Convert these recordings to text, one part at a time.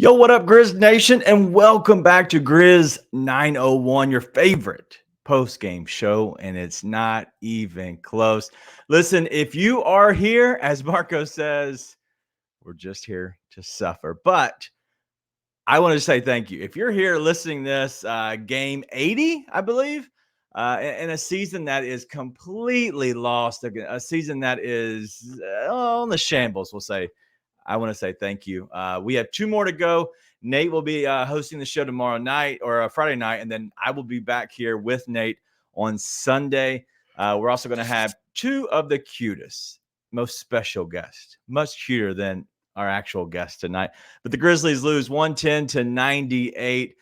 Yo, what up, Grizz Nation, and welcome back to Grizz 901, your favorite post-game show, and it's not even close. Listen, if you are here, as Marco says, we're just here to suffer, but I want to say thank you. If you're here listening to this, game 80, I believe, in a season that is completely lost, a season that is on the shambles, we'll say, I want to say thank you. We have two more to go. Nate will be hosting the show tomorrow night or Friday night, and then I will be back here with Nate on Sunday. We're also going to have two of the cutest, most special guests, much cuter than our actual guest tonight. But the Grizzlies lose 110-98.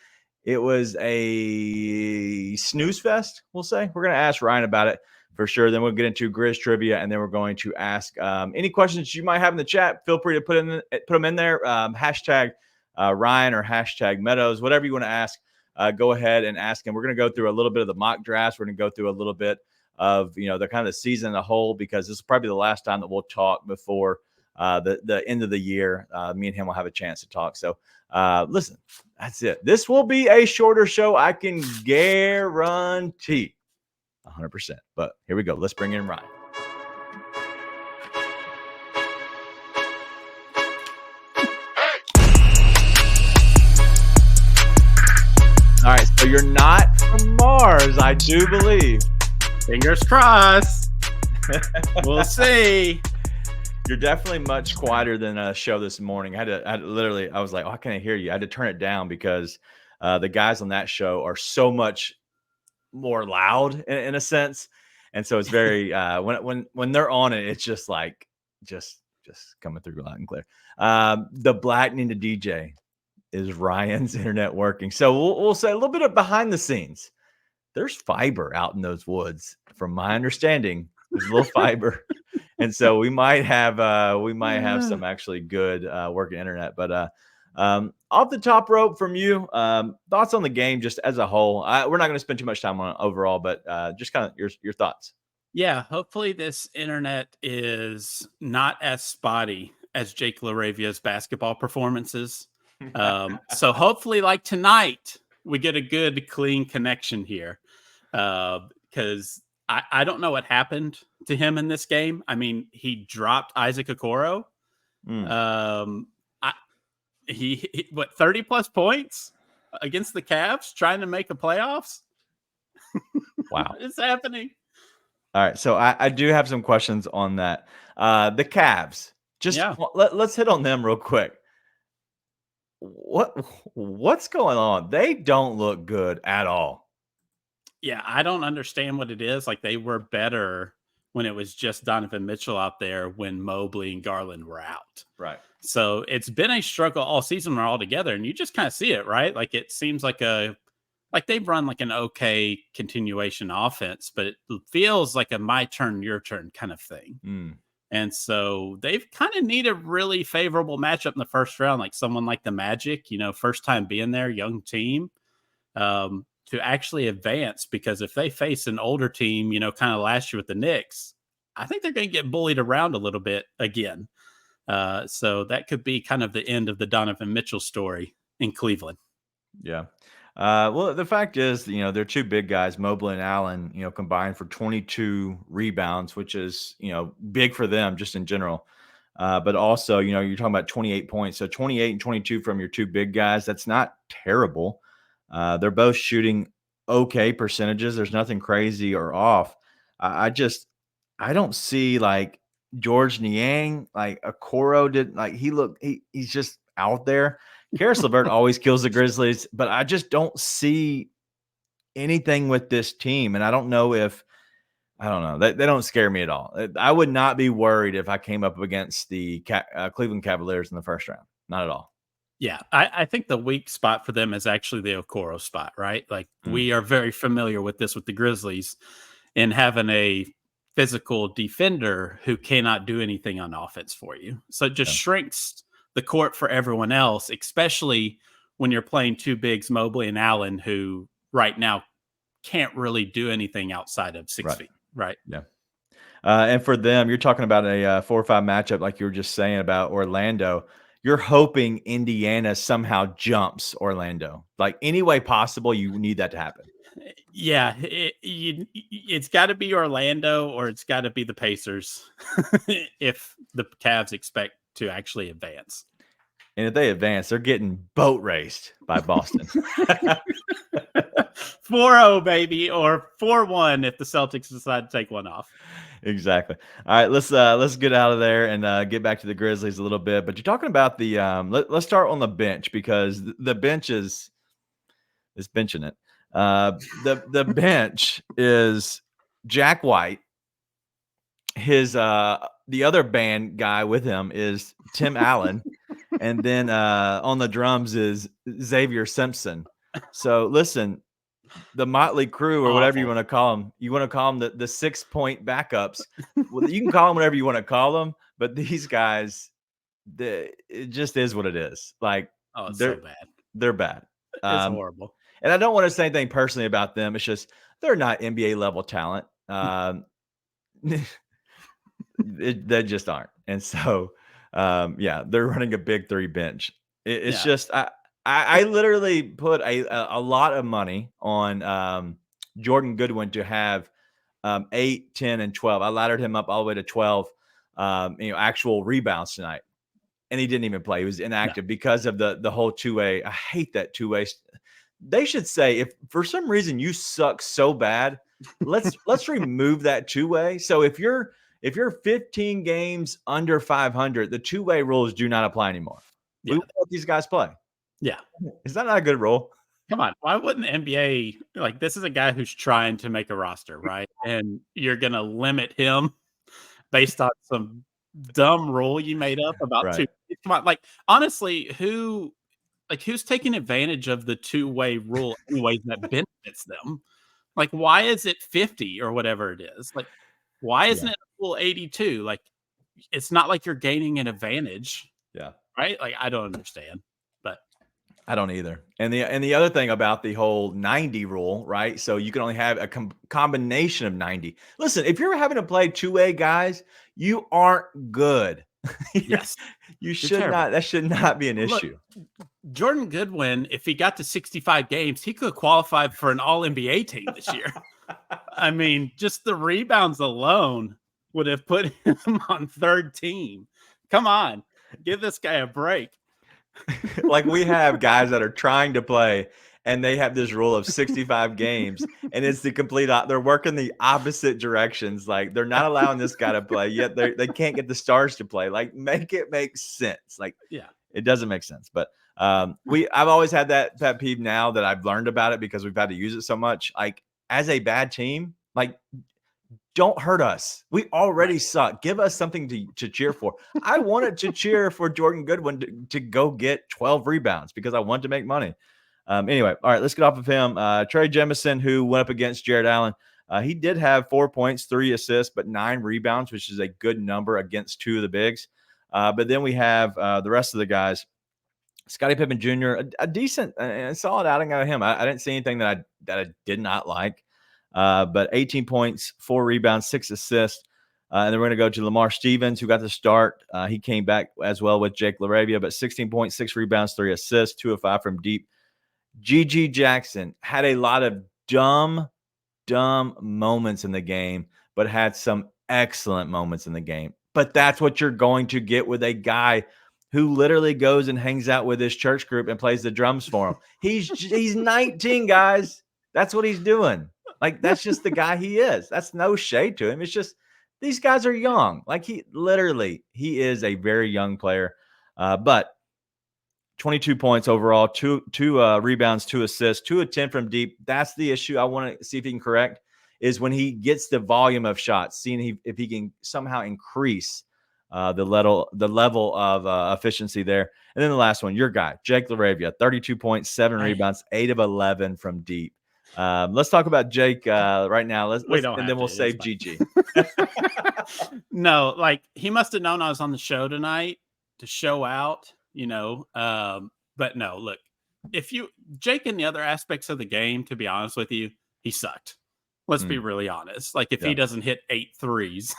It was a snooze fest, we'll say. We're going to ask Ryan about it for sure. Then we'll get into Grizz trivia, and then we're going to ask any questions you might have in the chat. Feel free to put them in there. Hashtag Ryan or hashtag Meadows, whatever you want to ask. Go ahead and ask him. We're going to go through a little bit of the mock drafts. We're going to go through a little bit of the kind of the season as a whole, because this is probably the last time that we'll talk before the end of the year. Me and him will have a chance to talk. So listen, that's it. This will be a shorter show, I can guarantee. 100%. But here we go. Let's bring in Ryan. All right. So you're not from Mars, I do believe. Fingers crossed. We'll see. You're definitely much quieter than a show this morning. I was like, oh, I can't hear you. I had to turn it down because the guys on that show are so much more loud in a sense, and so it's very when they're on it, it's just like just coming through loud and clear. The Black Ninja DJ is Ryan's internet working, so we'll say a little bit of behind the scenes. There's fiber out in those woods, from my understanding. There's a little fiber, and so we might have some actually good working internet, but off the top rope from you, thoughts on the game just as a whole. We're not going to spend too much time on it overall, but just kind of your thoughts. Yeah, hopefully this internet is not as spotty as Jake LaRavia's basketball performances. So hopefully, like tonight, we get a good, clean connection here, because I don't know what happened to him in this game. I mean, he dropped Isaac Okoro. He what, 30 plus points against the Cavs trying to make the playoffs? Wow. What is happening? All right. So I do have some questions on that. The Cavs, let's hit on them real quick. What's going on? They don't look good at all. Yeah, I don't understand what it is. Like, they were better when it was just Donovan Mitchell out there, when Mobley and Garland were out. Right. So it's been a struggle all season all together, and you just kind of see it, right? Like, it seems like they've run like an okay continuation offense, but it feels like a my turn, your turn kind of thing. And so they've kind of need a really favorable matchup in the first round, like someone like the Magic, first time being there, young team, to actually advance, because if they face an older team, kind of last year with the Knicks, I think they're going to get bullied around a little bit again. So that could be kind of the end of the Donovan Mitchell story in Cleveland. Yeah. Well, the fact is, they're two big guys, Mobley and Allen, combined for 22 rebounds, which is, big for them just in general. But also, you're talking about 28 points. So 28 and 22 from your two big guys, that's not terrible. They're both shooting okay percentages. There's nothing crazy or off. I don't see like George Niang, like Okoro did. Like he's just out there. Karis LeVert always kills the Grizzlies, but I just don't see anything with this team. And I don't know. They don't scare me at all. I would not be worried if I came up against the Cleveland Cavaliers in the first round. Not at all. Yeah, I think the weak spot for them is actually the Okoro spot, right? Like, we are very familiar with this with the Grizzlies, and having a physical defender who cannot do anything on offense for you. So it just shrinks the court for everyone else, especially when you're playing two bigs, Mobley and Allen, who right now can't really do anything outside of 6 feet. Right. Yeah. And for them, you're talking about a 4 or 5 matchup, like you were just saying about Orlando. you're hoping Indiana somehow jumps Orlando. Like any way possible, you need that to happen. Yeah, it's got to be Orlando or it's got to be the Pacers if the Cavs expect to actually advance. And if they advance, they're getting boat raced by Boston. 4-0, baby, or 4-1 if the Celtics decide to take one off. Exactly. All right, let's get out of there and get back to the Grizzlies a little bit. But you're talking about the let's start on the bench because the bench is benching it. The bench is Jack White. His the other band guy with him is Tim Allen, and then on the drums is Xavier Simpson. So listen, the Motley Crew or whatever you want to call them. You want to call them the 6-point backups. Well, you can call them whatever you want to call them, but these guys, it just is what it is. Like, it's so bad. They're bad. It's horrible. And I don't want to say anything personally about them. It's just they're not NBA level talent. They just aren't. And so, they're running a big 3 bench. It's just I literally put a lot of money on Jordan Goodwin to have 8, 10, and 12. I laddered him up all the way to 12 actual rebounds tonight. And he didn't even play. He was inactive because of the whole 2-way. I hate that 2-way. They should say, if for some reason you suck so bad, let's remove that 2-way. So if you're 15 games under 500, the 2-way rules do not apply anymore. We want these guys play. Yeah. Is that not a good rule? Come on. Why wouldn't the NBA, like, this is a guy who's trying to make a roster, right? And you're going to limit him based on some dumb rule you made up about 2. Come on. Like, honestly, who's taking advantage of the 2-way rule anyways that benefits them? Like, why is it 50 or whatever it is? Like, why isn't it a full 82? Like, it's not like you're gaining an advantage. Yeah. Right? Like, I don't understand, but I don't either. And the other thing about the whole 90 rule, right? So you can only have a combination of 90. Listen, if you're having to play 2-way guys, you aren't good. Yes. You should not. That should not be an issue. Jordan Goodwin, if he got to 65 games, he could have qualified for an all-NBA team this year. I mean, just the rebounds alone would have put him on 3rd team. Come on. Give this guy a break. Like, we have guys that are trying to play and they have this rule of 65 games and it's the complete they're working the opposite directions. Like, they're not allowing this guy to play, yet they can't get the stars to play. Like, make it make sense. Like, it doesn't make sense. But I've always had that pet peeve now that I've learned about it because we've had to use it so much. Like, as a bad team, like, don't hurt us. We already suck. Give us something to cheer for. I wanted to cheer for Jordan Goodwin to go get 12 rebounds because I wanted to make money. Anyway, all right, let's get off of him. Trey Jemison, who went up against Jared Allen, he did have 4 points, 3 assists, but 9 rebounds, which is a good number against 2 of the bigs. But then we have the rest of the guys. Scottie Pippen Jr., a decent and solid outing out of him. I didn't see anything that I did not like. But 18 points, 4 rebounds, 6 assists. And then we're going to go to Lamar Stevens, who got the start. He came back as well with Jake LaRavia, but 16 points, 6 rebounds, 3 assists, 2 of 5 from deep. G.G. Jackson had a lot of dumb moments in the game, but had some excellent moments in the game. But that's what you're going to get with a guy who literally goes and hangs out with his church group and plays the drums for him. He's 19, guys. That's what he's doing. Like, that's just the guy he is. That's no shade to him. It's just these guys are young. Like, he is a very young player. But 22 points overall, two rebounds, 2 assists, 2 of 10 from deep. That's the issue I want to see if he can correct, is when he gets the volume of shots, seeing if he can somehow increase the level of efficiency there. And then the last one, your guy, Jake LaRavia, 32 points, 7 rebounds, 8 of 11 from deep. Let's talk about Jake right now. And then we'll save GG. No, like, he must have known I was on the show tonight to show out, but no, look, Jake in the other aspects of the game, to be honest with you, he sucked. Let's be really honest. Like, if he doesn't hit 8 threes,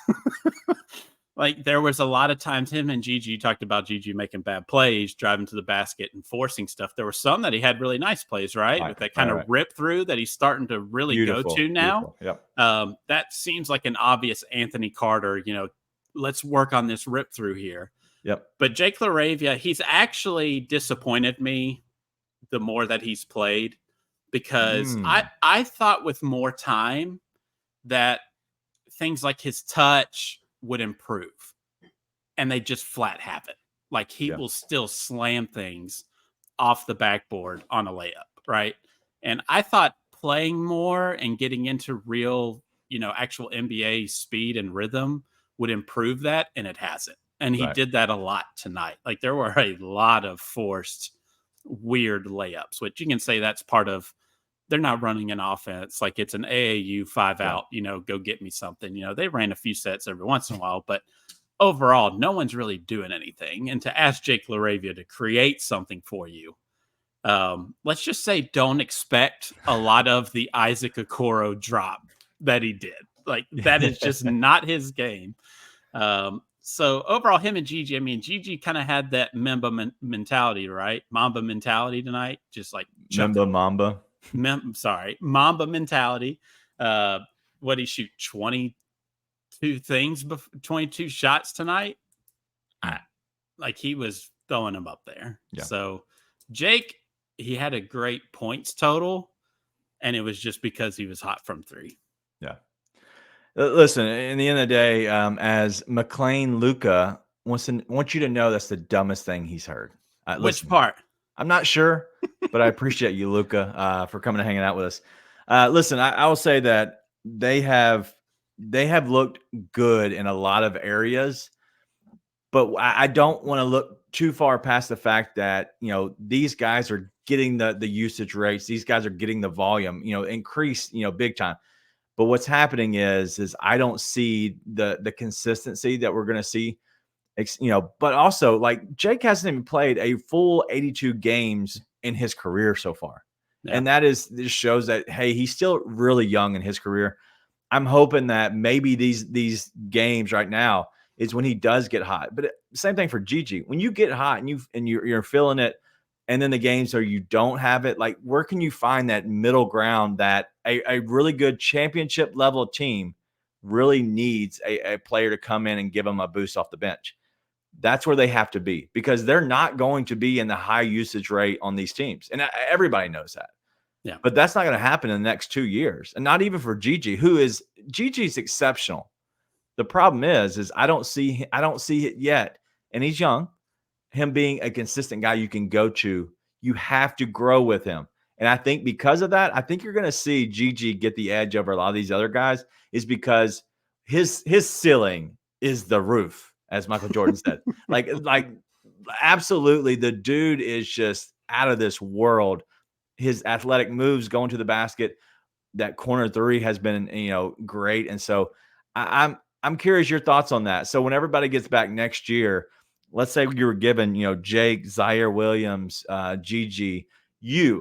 Like there was a lot of times him and Gigi, you talked about Gigi making bad plays, driving to the basket and forcing stuff. There were some that he had really nice plays, right? With that kind of rip through that he's starting to really go to now. Yep. That seems like an obvious Anthony Carter, let's work on this rip through here. Yep. But Jake LaRavia, he's actually disappointed me the more that he's played, because I thought with more time that things like his touch would improve, and they just flat haven't. Like he will still slam things off the backboard on a layup, right? And I thought playing more and getting into real, actual NBA speed and rhythm would improve that, and it hasn't. And he did that a lot tonight. Like there were a lot of forced weird layups, which you can say that's part of, they're not running an offense like it's an AAU 5-out, go get me something. They ran a few sets every once in a while, but overall, no one's really doing anything. And to ask Jake LaRavia to create something for you, let's just say don't expect a lot of the Isaac Okoro drop that he did. Like that is just not his game. So overall, him and Gigi, Gigi kind of had that Mamba mentality, right? Mamba mentality tonight, just like Mamba mentality. What he shoot 22 shots tonight. Like he was throwing them up there. Yeah. So Jake, he had a great points total, and it was just because he was hot from three. Yeah. Listen, in the end of the day, as McLean Luca wants you to know that's the dumbest thing he's heard. Which part? I'm not sure, but I appreciate you, Luca, for coming and hanging out with us. Listen, I will say that they have looked good in a lot of areas, but I don't want to look too far past the fact that, these guys are getting the usage rates. These guys are getting the volume, increase, big time. But what's happening is I don't see the consistency that we're going to see, but also like Jake hasn't even played a full 82 games in his career so far. Yeah. And this shows that, hey, he's still really young in his career. I'm hoping that maybe these games right now is when he does get hot. But same thing for Gigi. When you get hot and you're feeling it, and then the games where you don't have it, like where can you find that middle ground that a really good championship level team really needs a player to come in and give them a boost off the bench? That's where they have to be, because they're not going to be in the high usage rate on these teams. And everybody knows that. Yeah. But that's not going to happen in the next 2 years. And not even for Gigi, Gigi's exceptional. The problem is I don't see it yet. And he's young. Him being a consistent guy you can go to, you have to grow with him. And I think because of that, I think you're going to see Gigi get the edge over a lot of these other guys, is because his ceiling is the roof, as Michael Jordan said. Like absolutely, the dude is just out of this world. His athletic moves going to the basket, that corner three has been, great. And so I'm curious your thoughts on that. So when everybody gets back next year, let's say you were given, Jake, Zaire Williams, Gigi,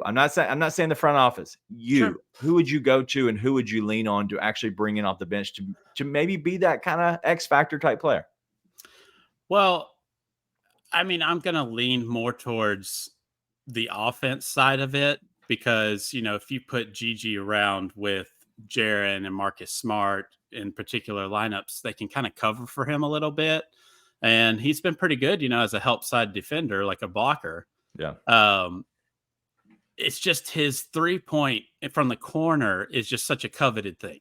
I'm not saying the front office, sure, who would you go to and who would you lean on to actually bring in off the bench to maybe be that kind of X factor type player? Well, I'm going to lean more towards the offense side of it, because, if you put Gigi around with Jaren and Marcus Smart in particular lineups, they can kind of cover for him a little bit. And he's been pretty good, as a help side defender, like a blocker. Yeah. It's just his 3-point from the corner is just such a coveted thing.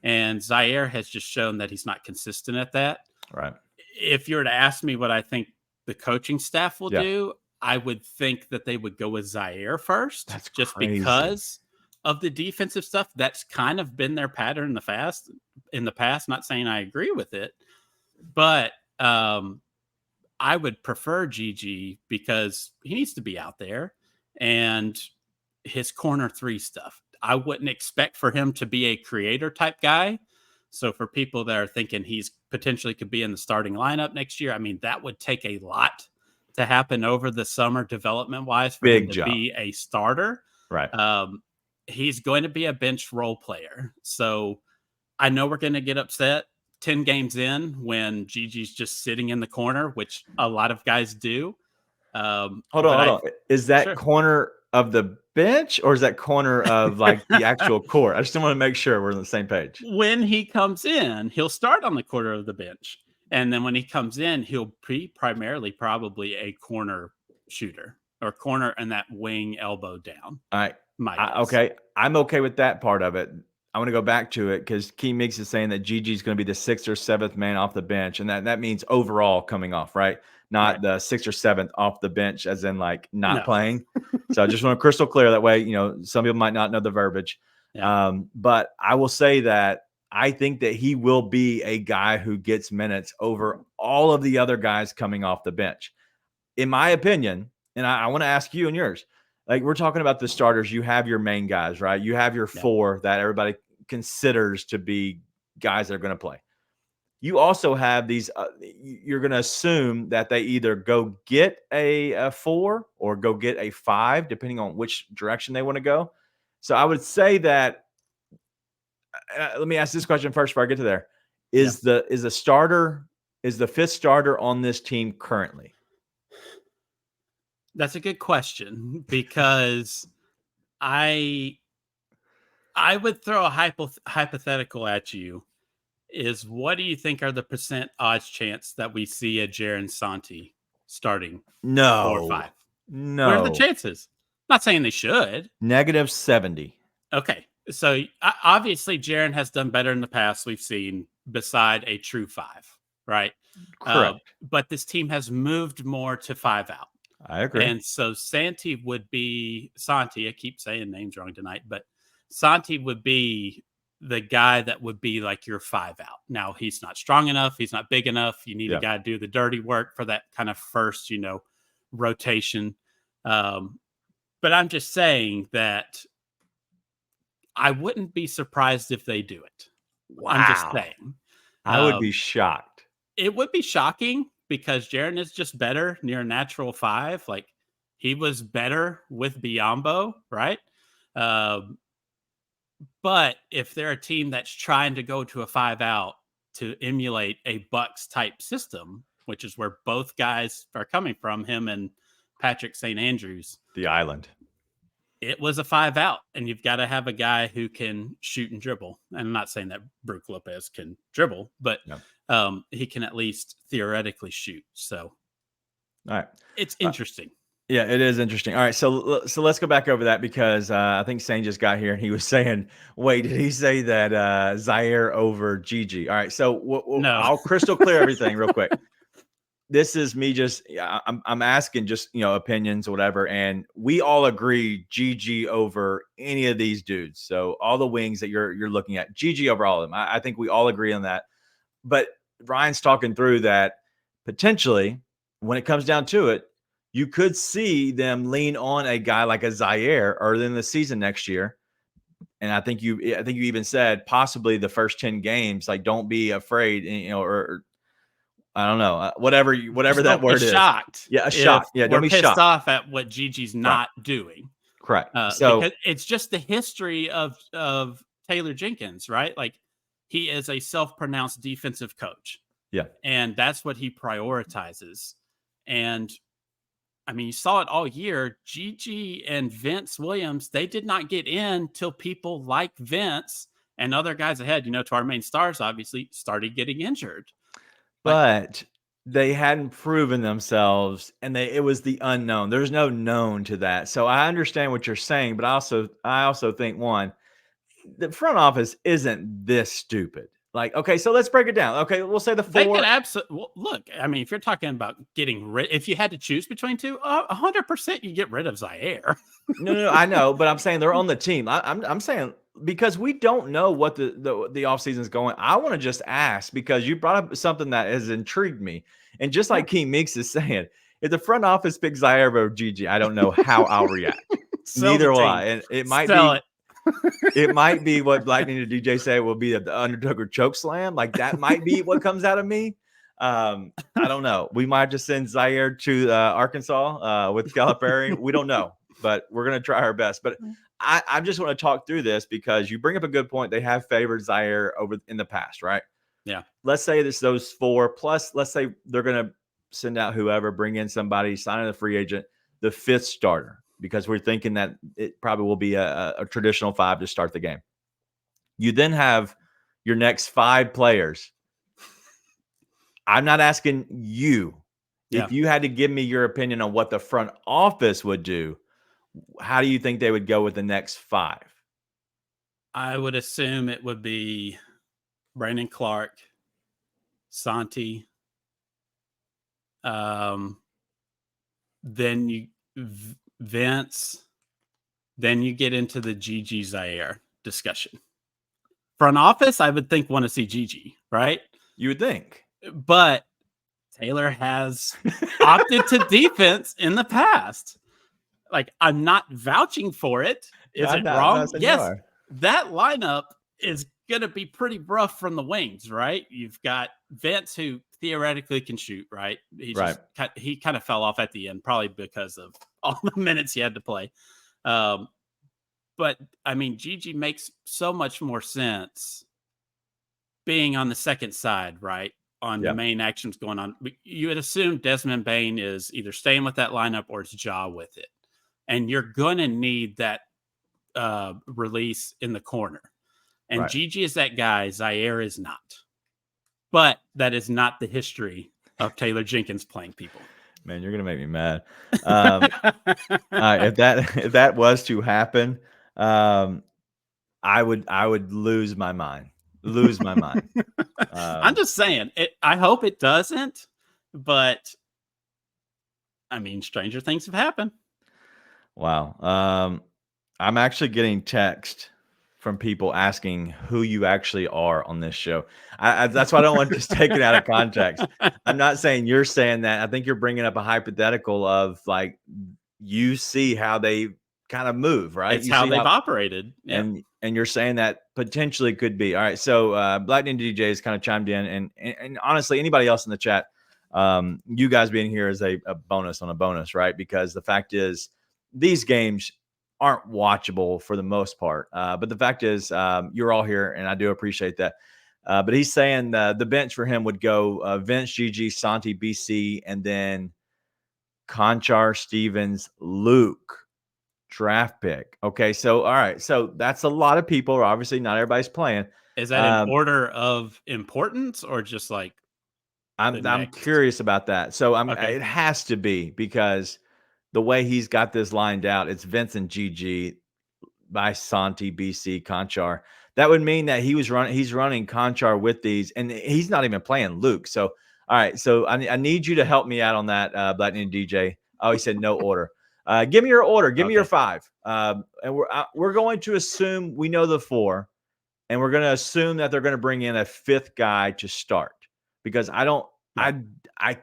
And Zaire has just shown that he's not consistent at that. Right. If you were to ask me what I think the coaching staff will do, I would think that they would go with Zaire first. That's just crazy. Because of the defensive stuff. That's kind of been their pattern in the past. Not saying I agree with it, but I would prefer Gigi because he needs to be out there, and his corner three stuff. I wouldn't expect for him to be a creator type guy. So for people that are thinking he's potentially could be in the starting lineup next year, that would take a lot to happen over the summer development wise for him to be a starter. Right. He's going to be a bench role player. So I know we're going to get upset 10 games in when Gigi's just sitting in the corner, which a lot of guys do. Hold on. Is that Sure. corner of the bench or is that corner of like the actual court? I just want to make sure we're on the same page. When he comes in, he'll start on the corner of the bench. And then when he comes in, he'll be primarily probably a corner shooter or corner and that wing elbow down. All right. My okay. I'm okay with that part of it. I want to go back to it because Key Meeks is saying that Gigi's going to be the 6th or 7th man off the bench. And that means overall coming off, right? Not the 6th or 7th off the bench, as in like not playing. So I just want to crystal clear that way. You know, some people might not know the verbiage. Yeah. But I will say that I think that he will be a guy who gets minutes over all of the other guys coming off the bench. In my opinion, and I want to ask you and yours, like we're talking about the starters, you have your main guys, right? You have your 4 that everybody considers to be guys that are going to play. You also have these, you're going to assume that they either go get a 4 or go get a 5, depending on which direction they want to go. So I would say that, let me ask this question first before I get to there. Is the 5th starter on this team currently? That's a good question because I would throw a hypothetical at you. Is what do you think are the percent odds chance that we see a Jaren Santi starting 4 or 5? No. What are the chances? Not saying they should. -70. Okay. So obviously Jaren has done better in the past we've seen beside a true 5, right? Correct. But this team has moved more to 5 out. I agree. And so Santi, I keep saying names wrong tonight, but Santi would be the guy that would be like your 5 out. Now, he's not strong enough. He's not big enough. You need a guy to do the dirty work for that kind of first, rotation. But I'm just saying that I wouldn't be surprised if they do it. Wow. I'm just saying. I would be shocked. It would be shocking because Jaren is just better near a natural 5. Like he was better with Biyombo, right? But if they're a team that's trying to go to a 5 out to emulate a Bucks type system, which is where both guys are coming from, him and Patrick St. Andrews, the island, it was a 5 out, and you've got to have a guy who can shoot and dribble. And I'm not saying that Brook Lopez can dribble, but he can at least theoretically shoot. So, all right, it's interesting. Yeah, it is interesting. All right, so let's go back over that because I think Sane just got here and he was saying, "Wait, did he say that Zaire over Gigi?" All right, so no. I'll crystal clear everything real quick. This is me I'm asking just opinions or whatever, and we all agree Gigi over any of these dudes. So all the wings that you're looking at, Gigi over all of them. I think we all agree on that. But Ryan's talking through that potentially when it comes down to it, you could see them lean on a guy like a Zaire early in the season next year. And I think you even said possibly the first 10 games, like don't be afraid, or I don't know, whatever that word is. Shocked. Yeah, a shock. Yeah, don't be pissed shocked off at what Gigi's not doing. Correct. So because it's just the history of Taylor Jenkins, right? Like he is a self-pronounced defensive coach. Yeah. And that's what he prioritizes. And I mean, you saw it all year. Gigi and Vince Williams, they did not get in till people like Vince and other guys ahead, to our main stars, obviously, started getting injured. But they hadn't proven themselves, and it was the unknown. There's no known to that. So I understand what you're saying, but I also think, one, the front office isn't this stupid. Like, okay, so let's break it down. Okay, we'll say the 4. They could absolutely look. I mean, if you're talking about getting rid, if you had to choose between two, 100% you get rid of Zaire. No, I know, but I'm saying they're on the team. I'm saying because we don't know what the offseason is going. I want to just ask because you brought up something that has intrigued me, and just like King Meeks is saying, if the front office picks Zaire over Gigi, I don't know how I'll react. Neither will I, and it might be. It might be what Lightning and DJ say will be the Underdog choke slam. Like that might be what comes out of me. I don't know. We might just send Zaire to Arkansas with Calipari. We don't know, but we're going to try our best. But I just want to talk through this because you bring up a good point. They have favored Zaire over in the past, right? Yeah. Let's say it's those 4 plus. Let's say they're going to send out whoever, bring in somebody, sign a free agent, the 5th starter, because we're thinking that it probably will be a traditional 5 to start the game. You then have your next 5 players. I'm not asking you. Yeah. If you had to give me your opinion on what the front office would do, how do you think they would go with the next 5? I would assume it would be Brandon Clark, Santi. Then Vince. Then you get into the Gigi Zaire discussion. Front office, I would think want to see Gigi, right? You would think. But Taylor has opted to defense in the past. Like, I'm not vouching for it. Is it wrong? Yes. That lineup is going to be pretty rough from the wings, right? You've got Vince, who theoretically can shoot, right? He kind of fell off at the end, probably because of all the minutes he had to play. But I mean, Gigi makes so much more sense being on the second side, right? On the main actions going on. You would assume Desmond Bane is either staying with that lineup or it's Ja with it. And you're going to need that release in the corner. And Gigi is that guy. Zaire is not. But that is not the history of Taylor Jenkins playing people. Man, you're gonna make me mad. If that was to happen, I would lose my mind. I'm just saying. I hope it doesn't, but I mean, stranger things have happened. Wow. I'm actually getting text from people asking who you actually are on this show. That's why I don't want this taken out of context. I'm not saying you're saying that. I think you're bringing up a hypothetical of like, you see how they kind of move, right? It's how they've operated. Yep. And you're saying that potentially could be. All right. So Lightning DJ has kind of chimed in. And honestly, anybody else in the chat, you guys being here is a bonus on a bonus, right? Because the fact is, these games aren't watchable for the most part. But the fact is, you're all here, and I do appreciate that. But he's saying the bench for him would go Vince, Gigi, Santi, BC, and then Conchar, Stevens, Luke, draft pick. Okay, so all right, so that's a lot of people. Obviously, not everybody's playing. Is that in order of importance or just like? I'm curious about that. So it has to be, because the way he's got this lined out, it's Vince and Gigi by Santi, BC, Conchar. That would mean that he's running Conchar with these, and he's not even playing Luke. So, all right. So I need you to help me out on that, Lightning DJ. Oh, he said no order. Give me your order. Give me your 5. And we're going to assume we know the 4, and we're going to assume that they're going to bring in a 5th guy to start, because I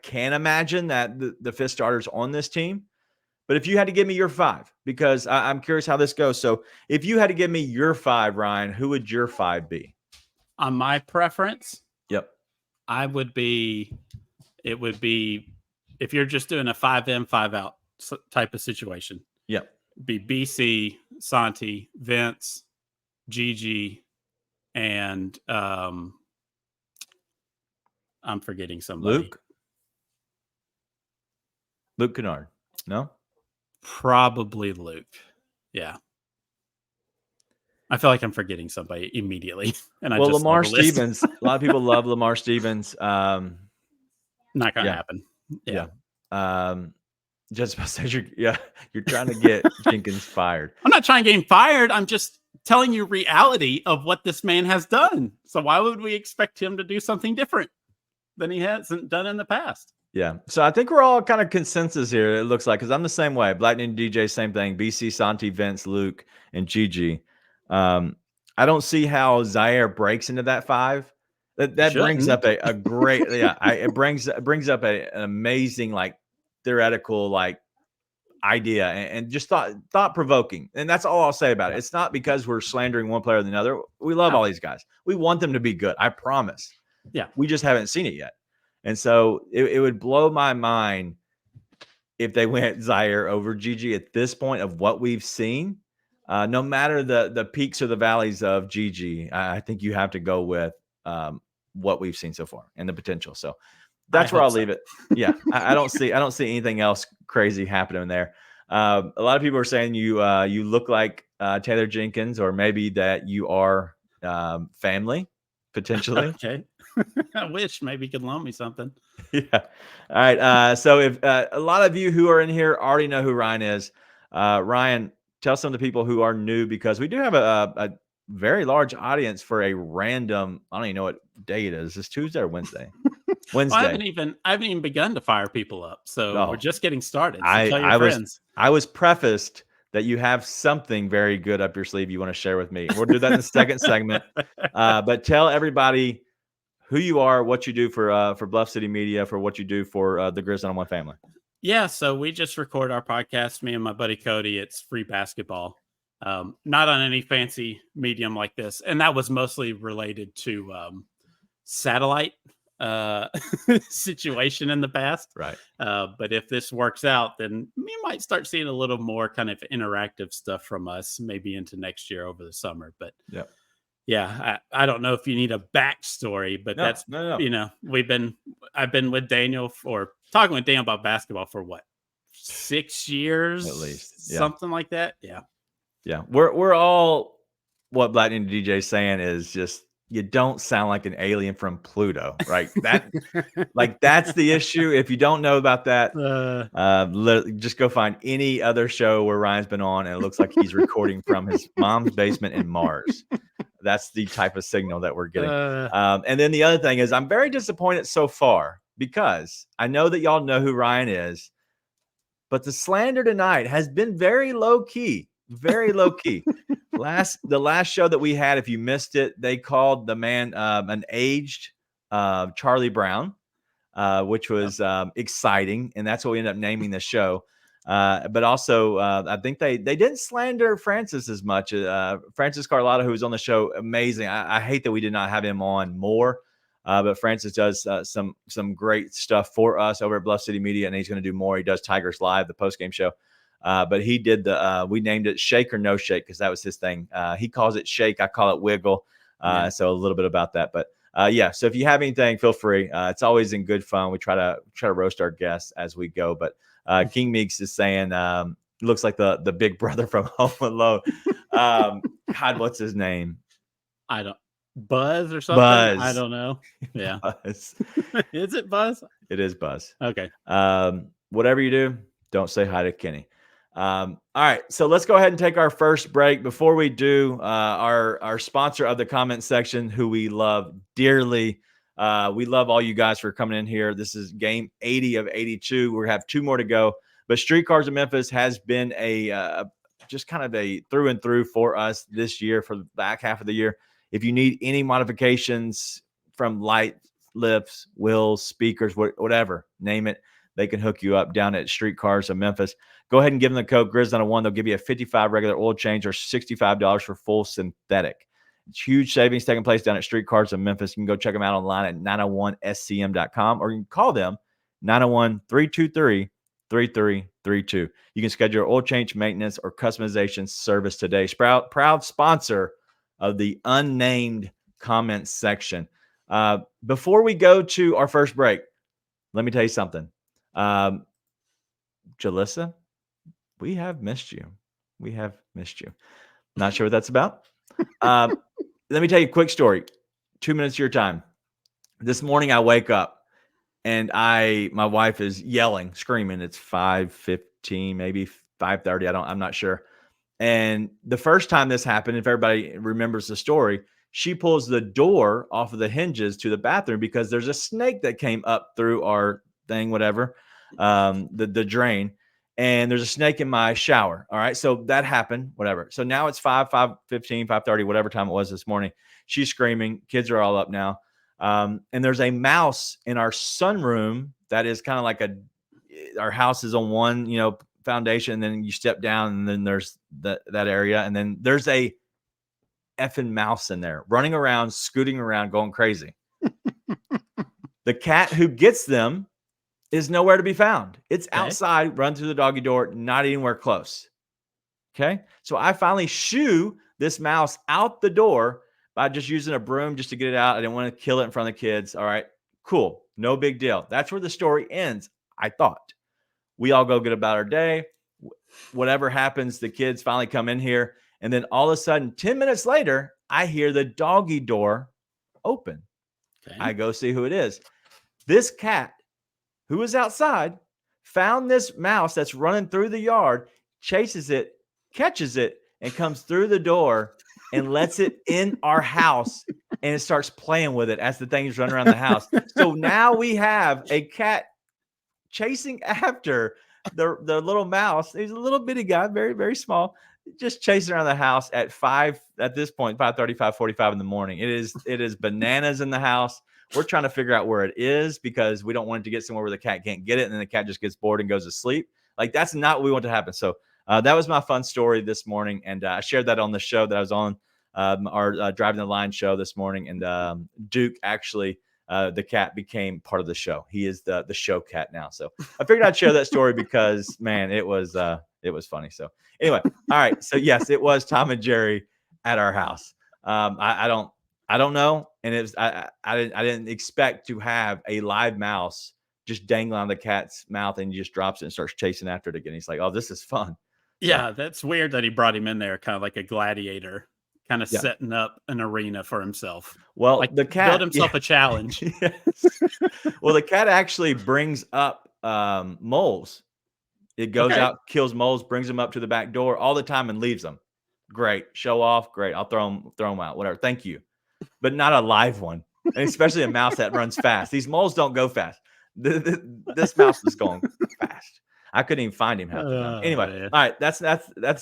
can't imagine that the 5th starter's on this team. But if you had to give me your 5, because I'm curious how this goes. So if you had to give me your 5, Ryan, who would your 5 be? On my preference? Yep. It would be, if you're just doing a 5 in, 5 out type of situation. Yep. Be BC, Santi, Vince, Gigi, and I'm forgetting somebody. Luke Kennard. No? Probably Luke. Yeah. I feel like I'm forgetting somebody immediately. And Lamar Stevens. A lot of people love Lamar Stevens. Not gonna happen. Yeah. Just about to say you're trying to get Jenkins fired. I'm not trying to get him fired. I'm just telling you reality of what this man has done. So why would we expect him to do something different than he hasn't done in the past? Yeah. So I think we're all kind of consensus here, it looks like, because I'm the same way. Lightning DJ, same thing. BC, Santi, Vince, Luke, and Gigi. I don't see how Zaire breaks into that 5. That brings up a great, it brings up an amazing, like, theoretical, like, idea, and just thought provoking. And that's all I'll say about it. It's not because we're slandering one player than another. We love all these guys. We want them to be good. I promise. Yeah. We just haven't seen it yet. And so it would blow my mind if they went Zaire over Gigi at this point of what we've seen. No matter the peaks or the valleys of Gigi, I think you have to go with what we've seen so far and the potential. So that's where I'll leave it. Yeah, I don't see anything else crazy happening there. A lot of people are saying you look like Taylor Jenkins, or maybe that you are family potentially. Okay. I wish maybe you could loan me something. Yeah. All right. So if a lot of you who are in here already know who Ryan is, Ryan, tell some of the people who are new, because we do have a very large audience for a random, I don't even know what day it is. Is this Tuesday or Wednesday? Wednesday. Well, I haven't even begun to fire people up. So we're just getting started. So tell your friends. I was prefaced that you have something very good up your sleeve you want to share with me. We'll do that in the second segment. But tell everybody who you are, what you do for Bluff City Media, for what you do for the Grizz 901 family. Yeah, so we just record our podcast, me and my buddy Cody. It's free basketball, not on any fancy medium like this. And that was mostly related to satellite situation in the past. Right. But if this works out, then you might start seeing a little more kind of interactive stuff from us, maybe into next year over the summer. But yeah, I don't know if you need a backstory, but no. You know, I've been with Daniel talking with Daniel about basketball for what, 6 years at least, something like that. Yeah. We're all, what Black Ninja DJ is saying is just, you don't sound like an alien from Pluto, right? That's the issue. If you don't know about that, just go find any other show where Ryan's been on, and it looks like he's recording from his mom's basement in Mars. That's the type of signal that we're getting. And then the other thing is, I'm very disappointed so far, because I know that y'all know who Ryan is, but the slander tonight has been very low key. Very low key. The last show that we had, if you missed it, they called the man an aged Charlie Brown, which was exciting, and that's what we ended up naming the show. But also, I think they didn't slander Francis as much. Francis Carlotta, who was on the show, amazing. I hate that we did not have him on more, but Francis does some great stuff for us over at Bluff City Media, and he's going to do more. He does Tigers Live, the postgame show. But he did we named it Shake or No Shake, because that was his thing. He calls it Shake. I call it Wiggle. So a little bit about that, but so if you have anything, feel free. It's always in good fun. We try to roast our guests as we go, but King Meeks is saying, looks like the big brother from Home Alone. God, what's his name? Buzz or something? Buzz. I don't know. Yeah. Buzz. Is it Buzz? It is Buzz. Okay. Whatever you do, don't say hi to Kenny. All right, so let's go ahead and take our first break. Before we do, our sponsor of the comment section, who we love dearly. We love all you guys for coming in here. This is game 80 of 82. We have 2 more to go. But Streetcars of Memphis has been just kind of a through and through for us this year, for the back half of the year. If you need any modifications from light, lifts, wheels, speakers, whatever, name it, they can hook you up down at Streetcars of Memphis. Go ahead and give them the code Grizz901. They'll give you a $55 regular oil change or $65 for full synthetic. It's huge savings taking place down at Streetcars of Memphis. You can go check them out online at 901scm.com, or you can call them 901-323-3332. You can schedule your oil change, maintenance, or customization service today. Proud sponsor of the unnamed comments section. Before we go to our first break, let me tell you something. Jalissa, we have missed you. We have missed you. Not sure what that's about. Let me tell you a quick story. 2 minutes of your time. This morning I wake up and my wife is yelling, screaming. It's 5:15, maybe 5:30. I'm not sure. And the first time this happened, if everybody remembers the story, she pulls the door off of the hinges to the bathroom because there's a snake that came up through our thing, whatever, the drain. And there's a snake in my shower. All right. So that happened, whatever. So now it's 5:15, 5:30, whatever time it was this morning. She's screaming. Kids are all up now. And there's a mouse in our sunroom that is kind of like our house is on one, foundation. And then you step down and then there's that area. And then there's a effing mouse in there running around, scooting around, going crazy. The cat who gets them is nowhere to be found. It's outside, run through the doggy door, not anywhere close. Okay. So I finally shoo this mouse out the door by just using a broom just to get it out. I didn't want to kill it in front of the kids. All right, cool. No big deal. That's where the story ends, I thought. We all go get about our day. Whatever happens, the kids finally come in here. And then all of a sudden, 10 minutes later, I hear the doggy door open. Okay. I go see who it is. This cat who was outside found this mouse that's running through the yard, chases it, catches it, and comes through the door and lets it in our house, and it starts playing with it as the things run around the house. So now we have a cat chasing after the little mouse. He's a little bitty guy, very, very small, just chasing around the house at 5:30, 5:45 in the morning. It is bananas in the house. We're trying to figure out where it is because we don't want it to get somewhere where the cat can't get it, and then the cat just gets bored and goes to sleep. Like, that's not what we want to happen. So that was my fun story this morning, and I shared that on the show that I was on, our Driving the Line show this morning. And Duke actually, the cat became part of the show. He is the show cat now. So I figured I'd share that story because, man, it was funny. So anyway, all right. So yes, it was Tom and Jerry at our house. I don't know, and it was I didn't expect to have a live mouse just dangling on the cat's mouth, and he just drops it and starts chasing after it again. He's like, "Oh, this is fun." Yeah, that's weird that he brought him in there, kind of like a gladiator, kind of setting up an arena for himself. Well, like the cat built himself a challenge. Yes. Well, the cat actually brings up moles. It goes out, kills moles, brings them up to the back door all the time, and leaves them. Great, show off. Great, I'll throw them out. Whatever. Thank you, but not a live one, and especially a mouse that runs fast. These moles don't go fast. This mouse is going fast. I couldn't even find him half the time. Anyway, all right, that's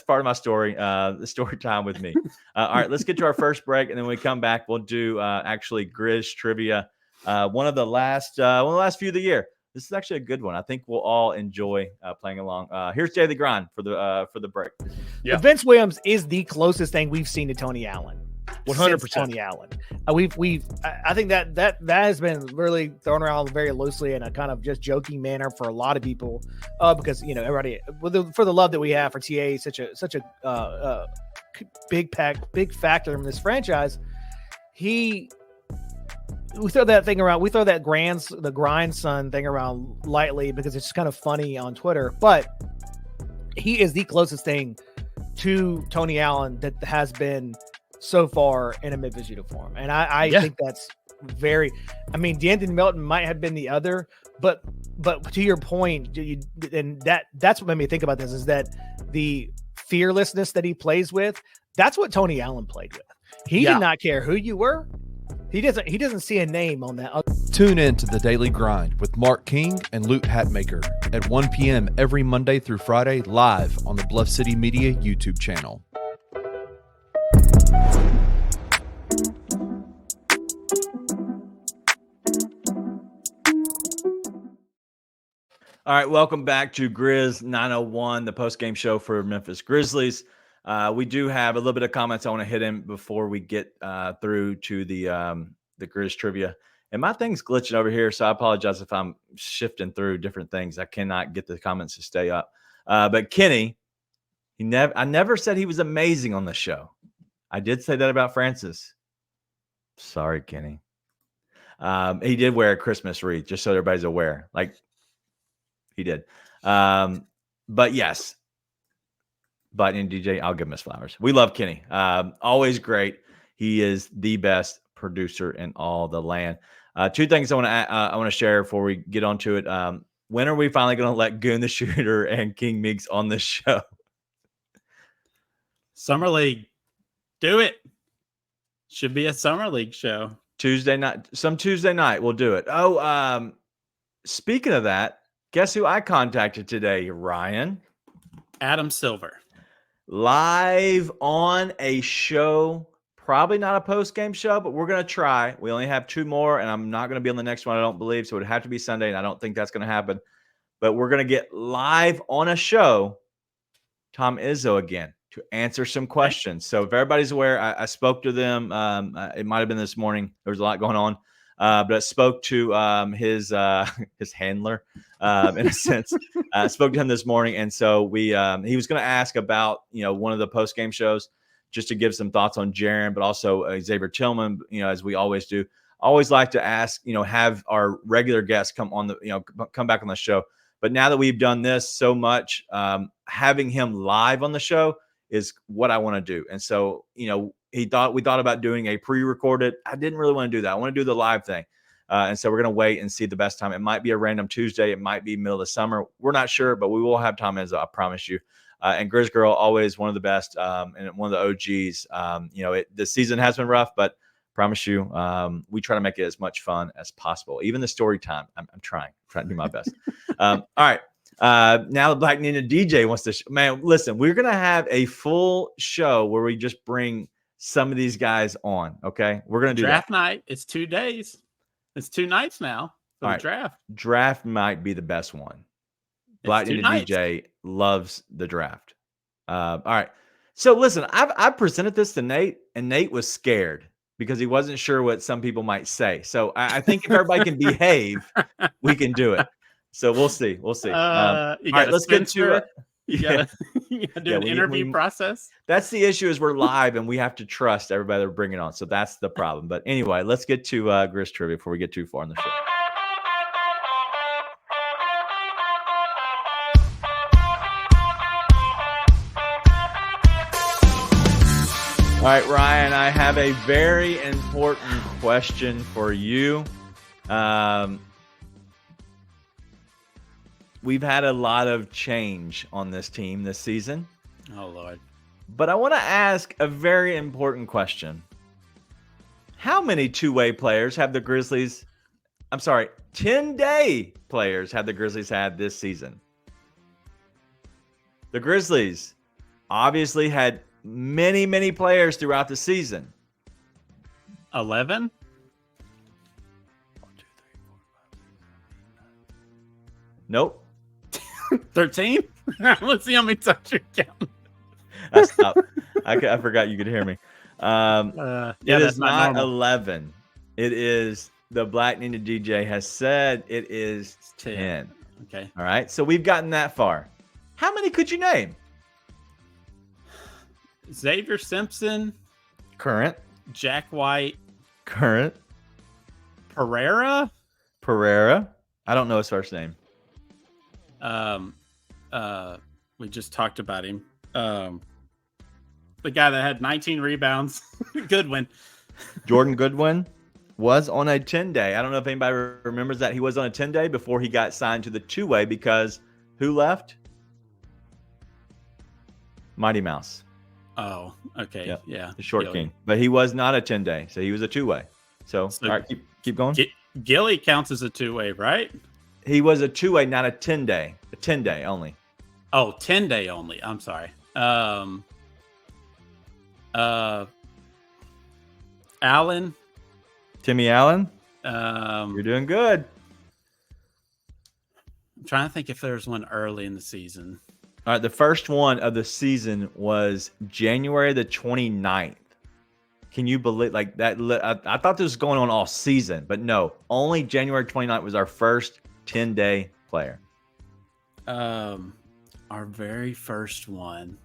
part of my story. The story time with me. All right, let's get to our first break, and then when we come back, we'll do actually Grizz trivia. One of the last few of the year. This is actually a good one. I think we'll all enjoy playing along. Here's Daily Grind for the break. Yeah, Vince Williams is the closest thing we've seen to Tony Allen. 100% Tony Allen. I think that has been really thrown around very loosely in a kind of just joking manner for a lot of people, because everybody for the love that we have for TA, such a big factor in this franchise. We throw that thing around. We throw that the grandson thing around lightly because it's just kind of funny on Twitter. But he is the closest thing to Tony Allen that has been so far in a Memphis uniform. And I think that's very, D'Anthony Melton might have been the other, but to your point, and that's what made me think about this, is that the fearlessness that he plays with, that's what Tony Allen played with. He did not care who you were. He doesn't see a name on that. Tune in to The Daily Grind with Mark King and Luke Hatmaker at 1 p.m. every Monday through Friday, live on the Bluff City Media YouTube channel. All right, welcome back to Grizz 901, the post-game show for Memphis Grizzlies. We do have a little bit of comments I want to hit in before we get through to the Grizz trivia. And my thing's glitching over here, so I apologize if I'm shifting through different things. I cannot get the comments to stay up. But Kenny, I never said he was amazing on the show. I did say that about Francis. Sorry, Kenny. He did wear a Christmas wreath, just so everybody's aware. Like, he did. But yes. But in DJ, I'll give him his flowers. We love Kenny. Always great. He is the best producer in all the land. Two things I want to share before we get onto it. When are we finally going to let Goon the Shooter and King Meeks on this show? Summer League. Do it. Should be a Summer League show. Tuesday night. Some Tuesday night we'll do it. Oh, speaking of that, guess who I contacted today, Ryan? Adam Silver. Live on a show. Probably not a post-game show, but we're going to try. We only have 2 more, and I'm not going to be on the next one, I don't believe. So it would have to be Sunday, and I don't think that's going to happen. But we're going to get live on a show, Tom Izzo again, to answer some questions. So if everybody's aware, I spoke to them. It might have been this morning. There was a lot going on. But I spoke to his handler, in a sense. I spoke to him this morning, and so he was going to ask about one of the post game shows. just to give some thoughts on Jaron, but also Xavier Tillman, as we always do. Always like to ask, have our regular guests come on come back on the show. But now that we've done this so much, having him live on the show is what I want to do. And so, we thought about doing a pre-recorded. I didn't really want to do that. I want to do the live thing. And so we're going to wait and see the best time. It might be a random Tuesday. It might be middle of the summer. We're not sure, but we will have time, as I promise you. And Grizz Girl, always one of the best and one of the OGs. The season has been rough, but promise you, we try to make it as much fun as possible. Even the story time, I'm trying to do my best. All right. Now the Black Ninja DJ wants to, man, listen, we're going to have a full show where we just bring some of these guys on. Okay. We're going to do draft that. night. It's 2 days. It's 2 nights now for the draft. Draft might be the best one. Black Ninja DJ loves the draft. All right. So listen, I've presented this to Nate, and Nate was scared because he wasn't sure what some people might say. So I think if everybody can behave, we can do it. So we'll see. We'll see. All right, let's get to you gotta do an interview process. That's the issue, is we're live and we have to trust everybody that we're bringing on. So that's the problem. But anyway, let's get to Grizz Trivia before we get too far in the show. All right, Ryan, I have a very important question for you. We've had a lot of change on this team this season. Oh, Lord. But I want to ask a very important question. How many two-way players have the Grizzlies? 10-day players have the Grizzlies had this season? The Grizzlies obviously had many, many players throughout the season. 11? 1, 2, 3, 4, 5, 6, 7, 8, 9. Nope. 13? Let's see how many times you're counting. I stopped. I forgot you could hear me. It is not 11. It is, the Black Ninja DJ has said it is 10. Okay. All right. So we've gotten that far. How many could you name? Xavier Simpson. Current. Jack White. Current. Pereira. I don't know his first name. We just talked about him. The guy that had 19 rebounds. Goodwin. Jordan Goodwin was on a 10-day. I don't know if anybody remembers that. He was on a 10-day before he got signed to the two-way because who left? Mighty Mouse. Oh, okay. Yep. Yeah. The short king. But he was not a 10-day, so he was a two-way. So all right, keep going. Gilly counts as a two-way, right? He was a two-way, not a 10-day. A 10-day only. Oh, 10-day only. I'm sorry. Allen. Timmy Allen. You're doing good. I'm trying to think if there's one early in the season. All right, the first one of the season was January the 29th. Can you believe that? I thought this was going on all season, but no, only January 29th was our first 10-day player. Our very first one.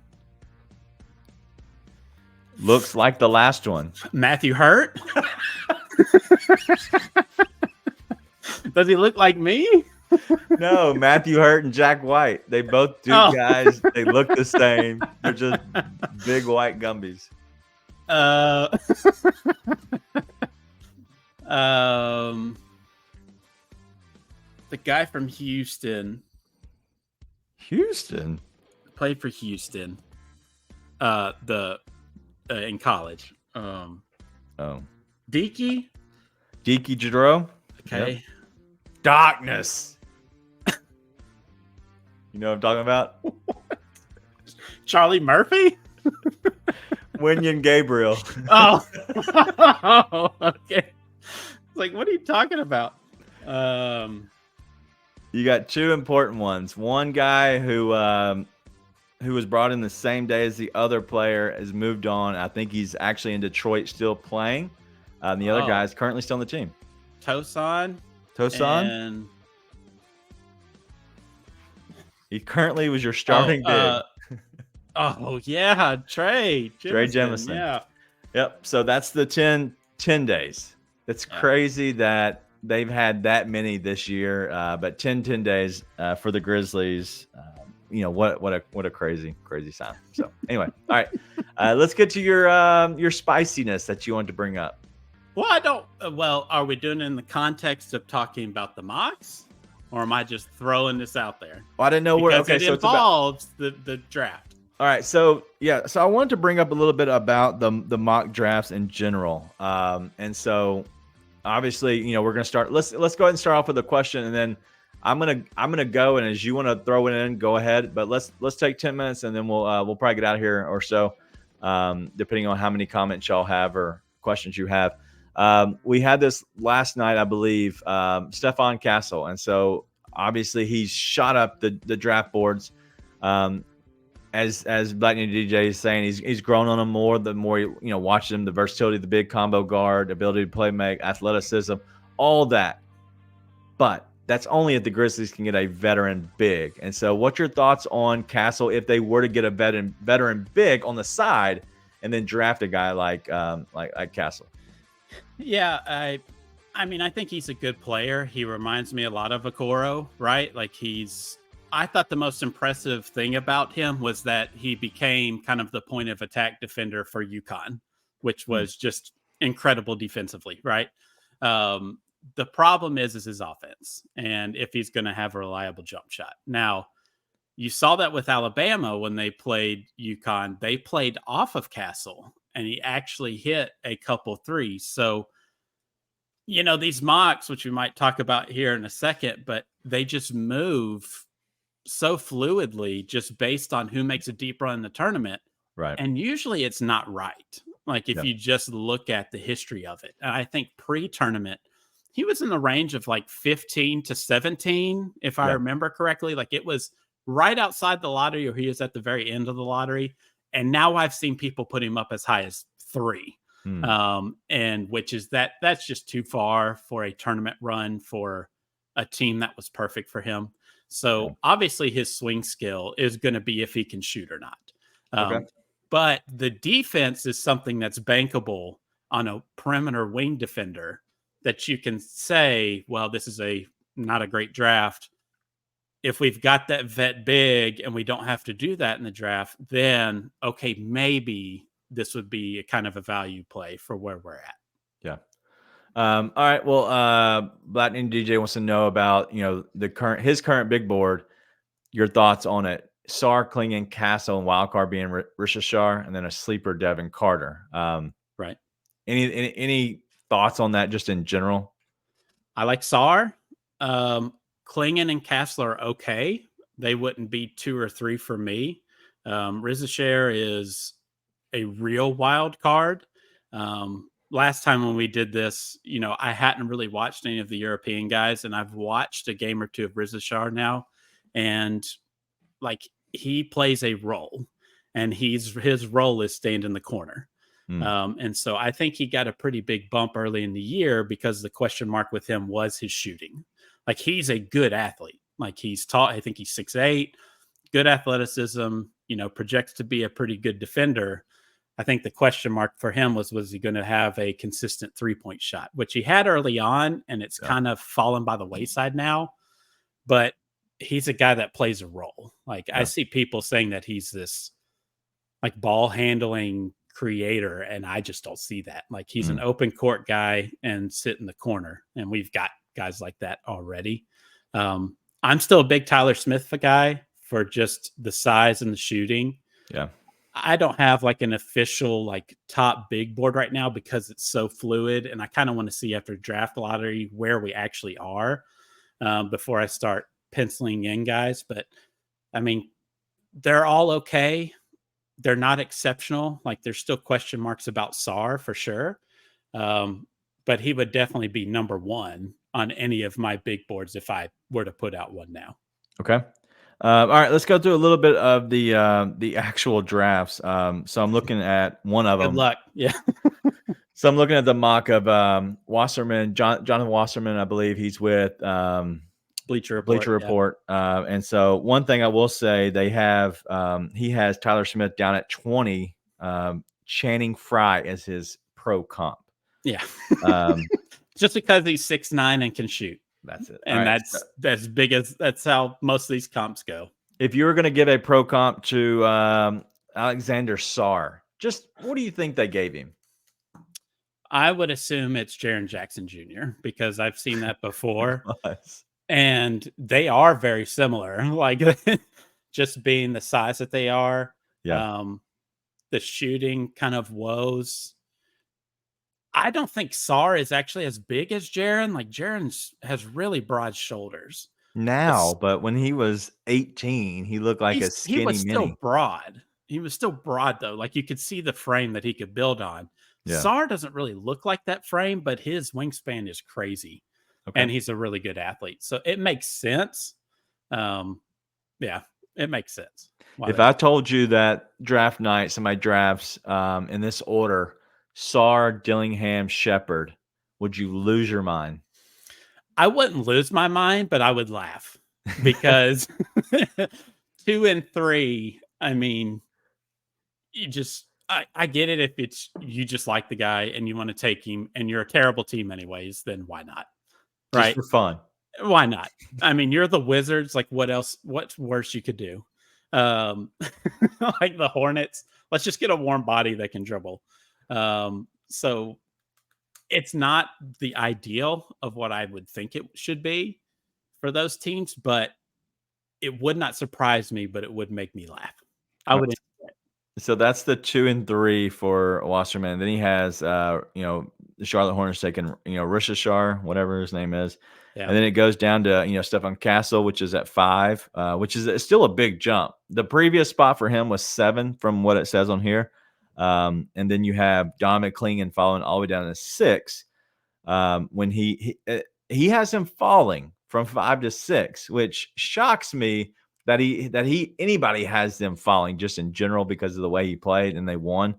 Looks like the last one. Matthew Hurt? Does he look like me? No, Matthew Hurt and Jack White. They both do guys. They look the same. They're just big white Gumbies. The guy from Houston. Houston? Played for Houston. In college. Deaky Jadro. Okay. Yep. Darkness. You know what I'm talking about? Charlie Murphy? Winyon Gabriel. Oh. Okay. Like, what are you talking about? You got two important ones. One guy who was brought in the same day as the other player has moved on. I think he's actually in Detroit still playing. The other guy is currently still on the team. Tosan. And he currently was your starting big. Oh yeah, Trey Jemison. Jemison. Yeah. Yep. So that's the 10 days. It's crazy that they've had that many this year, but 10 days for the Grizzlies. What a crazy sign. So anyway, all right, let's get to your spiciness that you want to bring up. Well, I don't. Well, are we doing it in the context of talking about the mocks, or am I just throwing this out there? Well, I didn't know where. Okay, it so involves the draft. All right, so yeah, so I wanted to bring up a little bit about the mock drafts in general, and so obviously, we're gonna start. Let's go ahead and start off with a question, and then I'm gonna go, and as you want to throw it in, go ahead. But let's take 10 minutes, and then we'll probably get out of here or so, depending on how many comments y'all have or questions you have. We had this last night, I believe, Stephon Castle, and so obviously he's shot up the draft boards. As Black Ninja DJ is saying, he's grown on him more. The more you watch him, the versatility, the big combo guard, ability to play make, athleticism, all that. But that's only if the Grizzlies can get a veteran big. And so, what's your thoughts on Castle if they were to get a veteran big on the side and then draft a guy like Castle? Yeah, I mean, I think he's a good player. He reminds me a lot of Okoro, right? Like I thought the most impressive thing about him was that he became kind of the point of attack defender for UConn, which was just incredible defensively, right? The problem is his offense, and if he's going to have a reliable jump shot. Now, you saw that with Alabama when they played UConn. They played off of Castle, and he actually hit a couple threes. So, these mocks, which we might talk about here in a second, but they just move so fluidly just based on who makes a deep run in the tournament. Right. And usually it's not right. Like if you just look at the history of it. And I think pre-tournament, he was in the range of like 15 to 17, if I remember correctly. Like it was right outside the lottery, or he was at the very end of the lottery. And now I've seen people put him up as high as 3. And which is that's just too far for a tournament run for a team that was perfect for him. So obviously his swing skill is going to be if he can shoot or not. But the defense is something that's bankable on a perimeter wing defender that you can say, well, this is not a great draft. If we've got that vet big and we don't have to do that in the draft, then okay, maybe this would be a kind of a value play for where we're at. Yeah. All right. Well, Black Ninja DJ wants to know about his current big board. Your thoughts on it? Sar, Klingon, Castle, and Wildcard being Rishashar, and then a sleeper Devin Carter. Right. Any thoughts on that just in general? I like Sar. Klingon and Castle are okay. They wouldn't be 2 or 3 for me. Rishashar is a real wild card. Last time when we did this, I hadn't really watched any of the European guys, and I've watched a game or two of Rishashar now, and like he plays a role, and his role is stand in the corner. And so I think he got a pretty big bump early in the year because the question mark with him was his shooting. Like he's a good athlete. Like he's tall. I think he's 6'8", good athleticism, projects to be a pretty good defender. I think the question mark for him was he going to have a consistent 3-point shot, which he had early on, and it's kind of fallen by the wayside now. But he's a guy that plays a role. Like I see people saying that he's this like ball handling creator, and I just don't see that. Like he's an open court guy and sit in the corner, and we've got guys like that already. I'm still a big Tyler Smith guy for just the size and the shooting. Yeah. I don't have like an official like top big board right now because it's so fluid, and I kind of want to see after draft lottery where we actually are before I start penciling in guys. But I mean, they're all okay. They're not exceptional. Like there's still question marks about Sar for sure. But he would definitely be number 1 on any of my big boards if I were to put out one now. Okay. All right, let's go through a little bit of the actual drafts. So I'm looking at one of them. Good luck. Yeah. So I'm looking at the mock of Wasserman, Jonathan Wasserman. I believe he's with Bleacher Bleacher Report. Report. And so one thing I will say, they have he has Tyler Smith down at 20, Channing Frye as his pro comp. Yeah. Um, Just because he's 6'9" and can shoot. That's it. And All right. that's big as that's how most of these comps go. If you were going to give a pro comp to Alexander Sarr, just what do you think they gave him? I would assume it's Jaren Jackson Jr. because I've seen that before. And they are very similar, like just being the size that they are. Yeah. The shooting kind of woes. I don't think Sarr is actually as big as Jaren. Like Jaren has really broad shoulders Now, but when he was 18, he looked like a skinny he was mini. still broad. He was still broad though. Like you could see the frame that he could build on. Yeah. Sarr doesn't really look like that frame, but his wingspan is crazy. Okay. And he's a really good athlete. So it makes sense. Yeah, it makes sense. If I told you that draft night, somebody drafts in this order, Sarr, Dillingham, Shepard, would you lose your mind? I wouldn't lose my mind, but I would laugh because 2 and 3, I mean, you just, I get it. If it's, you just like the guy and you want to take him and you're a terrible team anyways, then why not? Right. Just for fun. Why not? I mean, you're the Wizards. Like what else, what's worse you could do? Like the Hornets, let's just get a warm body that can dribble. So it's not the ideal of what I would think it should be for those teams, but it would not surprise me, but it would make me laugh. I would. So that's the 2 and 3 for Wasserman. Then he has, the Charlotte Hornets taking, Rishashar, whatever his name is. Yeah. And then it goes down to, Stefan Castle, which is at 5, which is still a big jump. The previous spot for him was 7 from what it says on here. And then you have Don McClingan following all the way down to 6. When he has him falling from 5 to 6, which shocks me that anybody has them falling just in general because of the way he played and they won.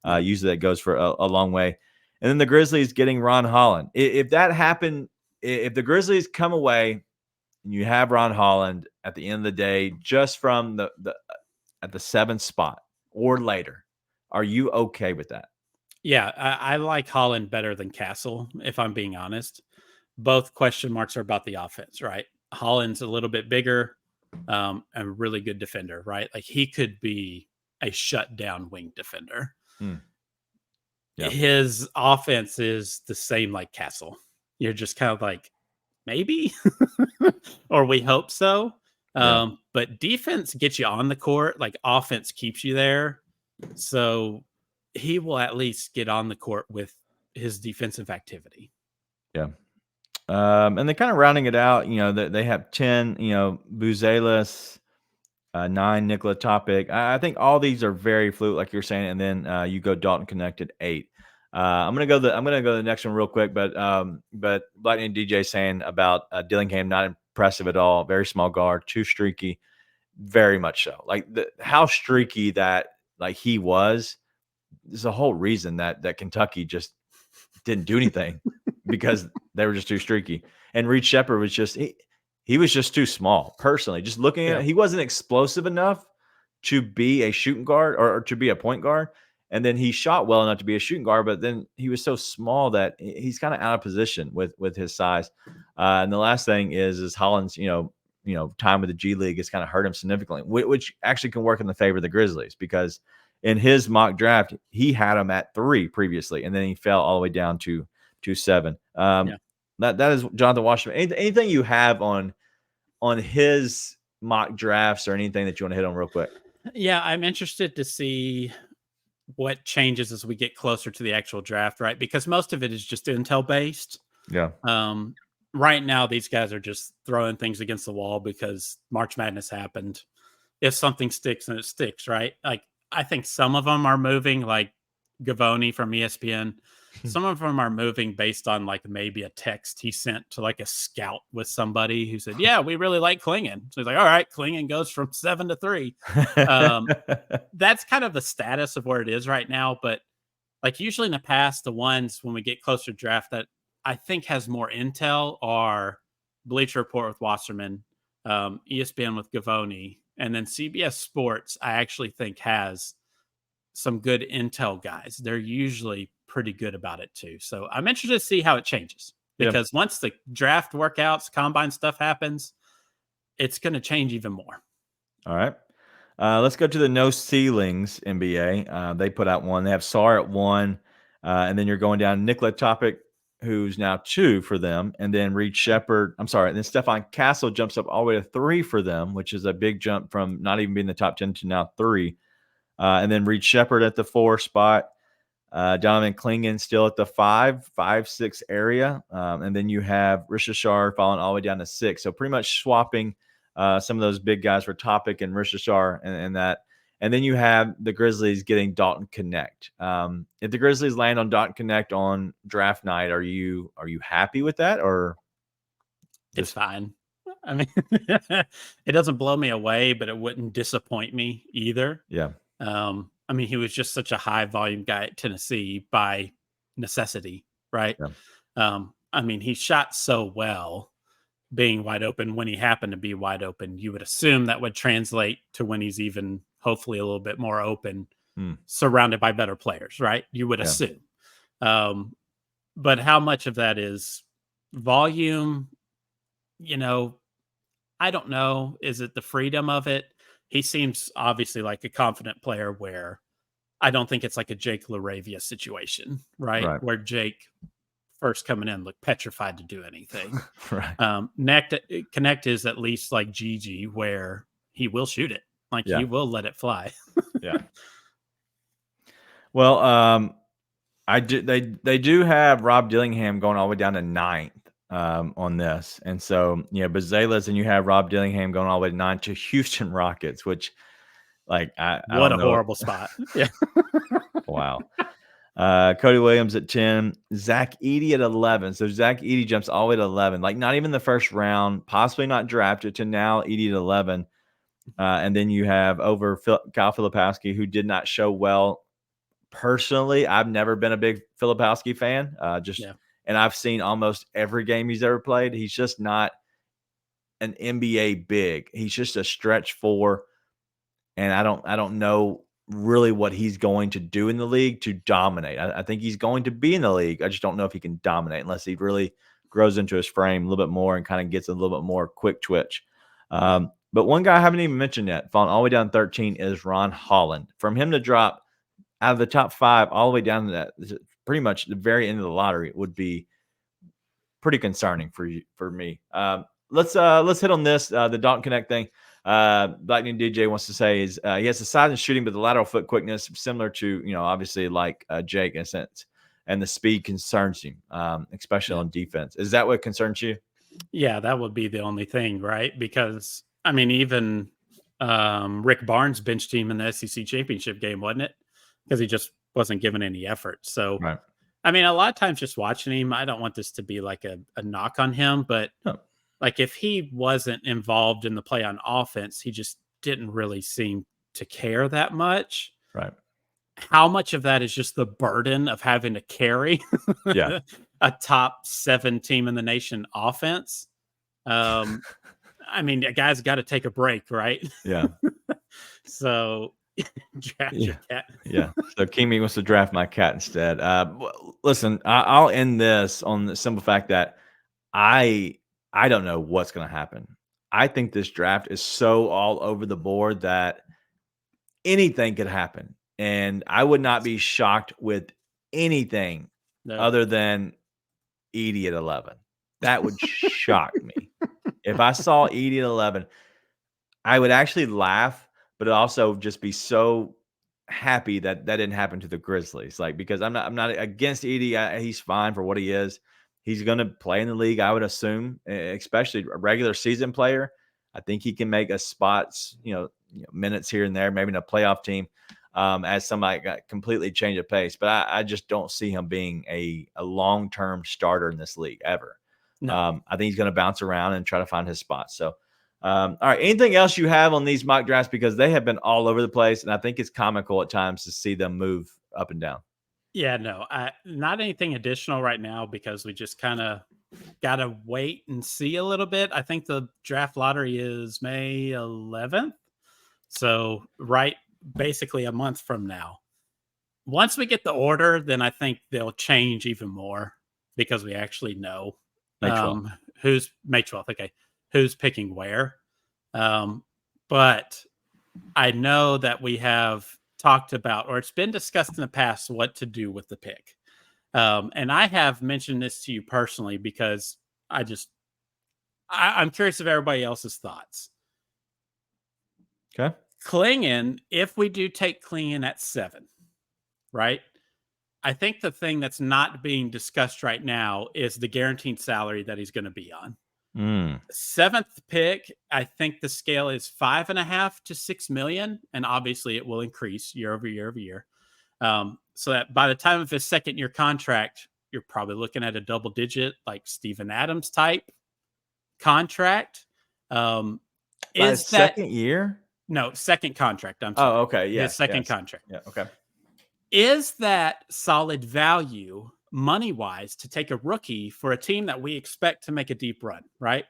Usually that goes for a long way. And then the Grizzlies getting Ron Holland. If that happened, if the Grizzlies come away and you have Ron Holland at the end of the day, just from at the 7th spot or later, are you okay with that? Yeah, I like Holland better than Castle, if I'm being honest. Both question marks are about the offense, right? Holland's a little bit bigger, a really good defender, right? Like he could be a shutdown wing defender. Yeah. His offense is the same like Castle. You're just kind of like, maybe, or we hope so. But defense gets you on the court, like offense keeps you there. So he will at least get on the court with his defensive activity. Yeah. And they're kind of rounding it out. They have 10, Buzelis, 9, Nikola Topic. I think all these are very fluid, like you're saying. And then you go Dalton Connected 8. I'm gonna go the next one real quick, but Lightning DJ saying about Dillingham, not impressive at all. Very small guard, too streaky, very much so. Like how streaky that like he was. There's a whole reason that Kentucky just didn't do anything because they were just too streaky. And Reed Sheppard was just he was just too small. Personally, just looking at it, he wasn't explosive enough to be a shooting guard or to be a point guard. And then he shot well enough to be a shooting guard, but then he was so small that he's kind of out of position with his size. And the last thing is Holland's, time with the G League has kind of hurt him significantly, which actually can work in the favor of the Grizzlies because in his mock draft, he had him at 3 previously, and then he fell all the way down to 7. That is Jonathan Washington. Anything you have on his mock drafts or anything that you want to hit on real quick? Yeah, I'm interested to see what changes as we get closer to the actual draft, right? Because most of it is just intel based. Yeah. Right now, these guys are just throwing things against the wall because March Madness happened. If something sticks, then it sticks, right? Like I think some of them are moving, like Gavoni from ESPN. Some of them are moving based on like maybe a text he sent to like a scout with somebody who said, yeah, we really like Klingon. So he's like, all right, Klingon goes from 7 to 3. That's kind of the status of where it is right now. But like usually in the past, the ones when we get closer to draft that I think has more intel are Bleacher Report with Wasserman, ESPN with Gavoni, and then CBS Sports, I actually think has some good intel guys. They're usually pretty good about it too. So I'm interested to see how it changes because once the draft workouts, combine stuff happens, it's going to change even more. All right. Let's go to the no ceilings NBA. They put out one. They have Sar at 1. And then you're going down Nikola Topic, who's now 2 for them. And then Reed Shepard. I'm sorry. And then Stefan Castle jumps up all the way to 3 for them, which is a big jump from not even being the top 10 to now 3. And then Reed Shepard at the 4 spot. Donovan Klingen still at the 5-6 area. And then you have Rishashar falling all the way down to 6. So pretty much swapping some of those big guys for Topic and Rishashar and that. And then you have the Grizzlies getting Dalton Connect. If the Grizzlies land on Dalton Connect on draft night, are you happy with that, or it's fine? I mean, it doesn't blow me away, but it wouldn't disappoint me either. Yeah. I mean, he was just such a high volume guy at Tennessee by necessity, right? Yeah. I mean, he shot so well being wide open when he happened to be wide open. You would assume that would translate to when he's even hopefully a little bit more open, surrounded by better players, right? You would assume. But how much of that is volume? You know, I don't know. Is it the freedom of it? He seems obviously like a confident player where I don't think it's like a Jake LaRavia situation, right? Where Jake first coming in looked petrified to do anything. Connect is at least like Gigi where he will shoot it. Like he will let it fly. Well, they do have Rob Dillingham going all the way down to 9th on this. And so, Bazelas, and you have Rob Dillingham going all the way to 9 to Houston Rockets, which like, what a horrible spot. Yeah. Wow. Cody Williams at 10, Zach Edey at 11. So Zach Edey jumps all the way to 11, like not even the first round, possibly not drafted, to now Edey at 11. And then you have over Kyle Filipowski, who did not show well. Personally, I've never been a big Filipowski fan. And I've seen almost every game he's ever played. He's just not an NBA big. He's just a stretch 4. And I don't know really what he's going to do in the league to dominate. I think he's going to be in the league. I just don't know if he can dominate unless he really grows into his frame a little bit more and kind of gets a little bit more quick twitch. But one guy I haven't even mentioned yet, falling all the way down 13, is Ron Holland. From him to drop out of the top 5 all the way down to that, pretty much the very end of the lottery, would be pretty concerning for me. Let's hit on this, the Dalton Connect thing. Lightning DJ wants to say is he has the size and shooting, but the lateral foot quickness similar to, obviously like Jake in a sense, and the speed concerns him, especially on defense. Is that what concerns you? Yeah, that would be the only thing, right? Because I mean, even Rick Barnes benched him in the SEC championship game, wasn't it? Because he just wasn't given any effort. So, I mean, a lot of times just watching him, I don't want this to be like a knock on him, but like if he wasn't involved in the play on offense, he just didn't really seem to care that much. Right. How much of that is just the burden of having to carry a top 7 team in the nation offense? I mean, a guy's got to take a break, right? Yeah. So draft your cat. So Kimi wants to draft my cat instead. Listen, I'll end this on the simple fact that I don't know what's going to happen. I think this draft is so all over the board that anything could happen. And I would not be shocked with anything other than Edey at 11. That would shock me. If I saw Edey at 11, I would actually laugh, but also just be so happy that that didn't happen to the Grizzlies. Like, because I'm not against Edey. He's fine for what he is. He's going to play in the league, I would assume, especially a regular season player. I think he can make us spots, minutes here and there, maybe in a playoff team, as somebody got completely change of pace. But I just don't see him being a long-term starter in this league ever. No. I think he's going to bounce around and try to find his spot. So, all right. Anything else you have on these mock drafts? Because they have been all over the place, and I think it's comical at times to see them move up and down. Yeah, no, not anything additional right now because we just kind of got to wait and see a little bit. I think the draft lottery is May 11th. So basically a month from now. Once we get the order, then I think they'll change even more because we actually know May 12th. who's May 12th. Okay. Who's picking where. But I know that we have talked about, or it's been discussed in the past, what to do with the pick. And I have mentioned this to you personally because I'm curious of everybody else's thoughts. Okay. Klingon, if we do take Klingon at 7, right? I think the thing that's not being discussed right now is the guaranteed salary that he's going to be on. 7th pick, I think the scale is 5.5 to 6 million, and obviously it will increase year over year over year. So that by the time of his second year contract, you're probably looking at a double digit, like Steven Adams type contract. Is second year? No, second contract. I'm sorry. Oh, okay. Yeah. His second contract. Yeah. Okay. Is that solid value money wise to take a rookie for a team that we expect to make a deep run, right?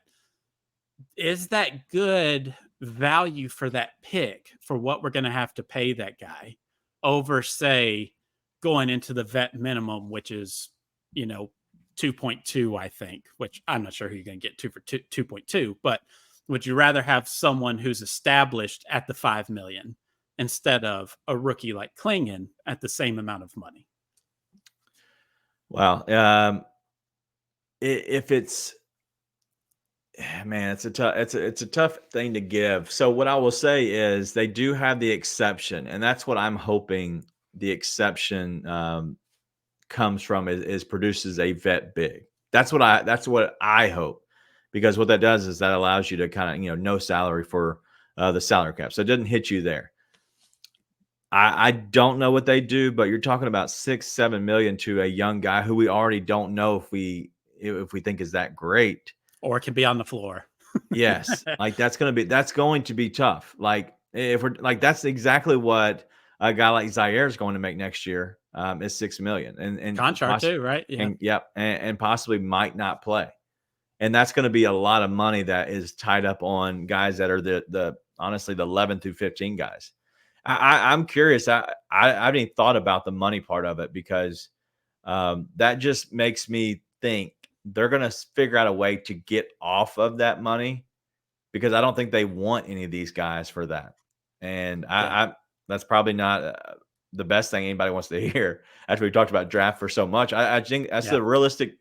Is that good value for that pick for what we're going to have to pay that guy over, say, going into the vet minimum, which is, 2.2, I think, which I'm not sure who you're going to get for 2.2, but would you rather have someone who's established at the 5 million instead of a rookie like Klingon at the same amount of money? Wow. If it's, man, it's a tough thing to give. So what I will say is they do have the exception, and that's what I'm hoping the exception comes from is produces a vet big. That's what I hope, because what that does is that allows you to kind of, no salary for the salary cap. So it doesn't hit you there. I don't know what they do, but you're talking about 6-7 million to a young guy who we already don't know if we think is that great, or it can be on the floor. Yes, like that's going to be tough. Like if we're like, that's exactly what a guy like Zaire is going to make next year. Is 6 million and contract too, right? Yeah, and possibly might not play, and that's going to be a lot of money that is tied up on guys that are the honestly the 11 through 15 guys. I'm curious. I haven't even thought about the money part of it, because that just makes me think they're going to figure out a way to get off of that money, because I don't think they want any of these guys for that. And I that's probably not the best thing anybody wants to hear after we talked about draft for so much. I think that's the realistic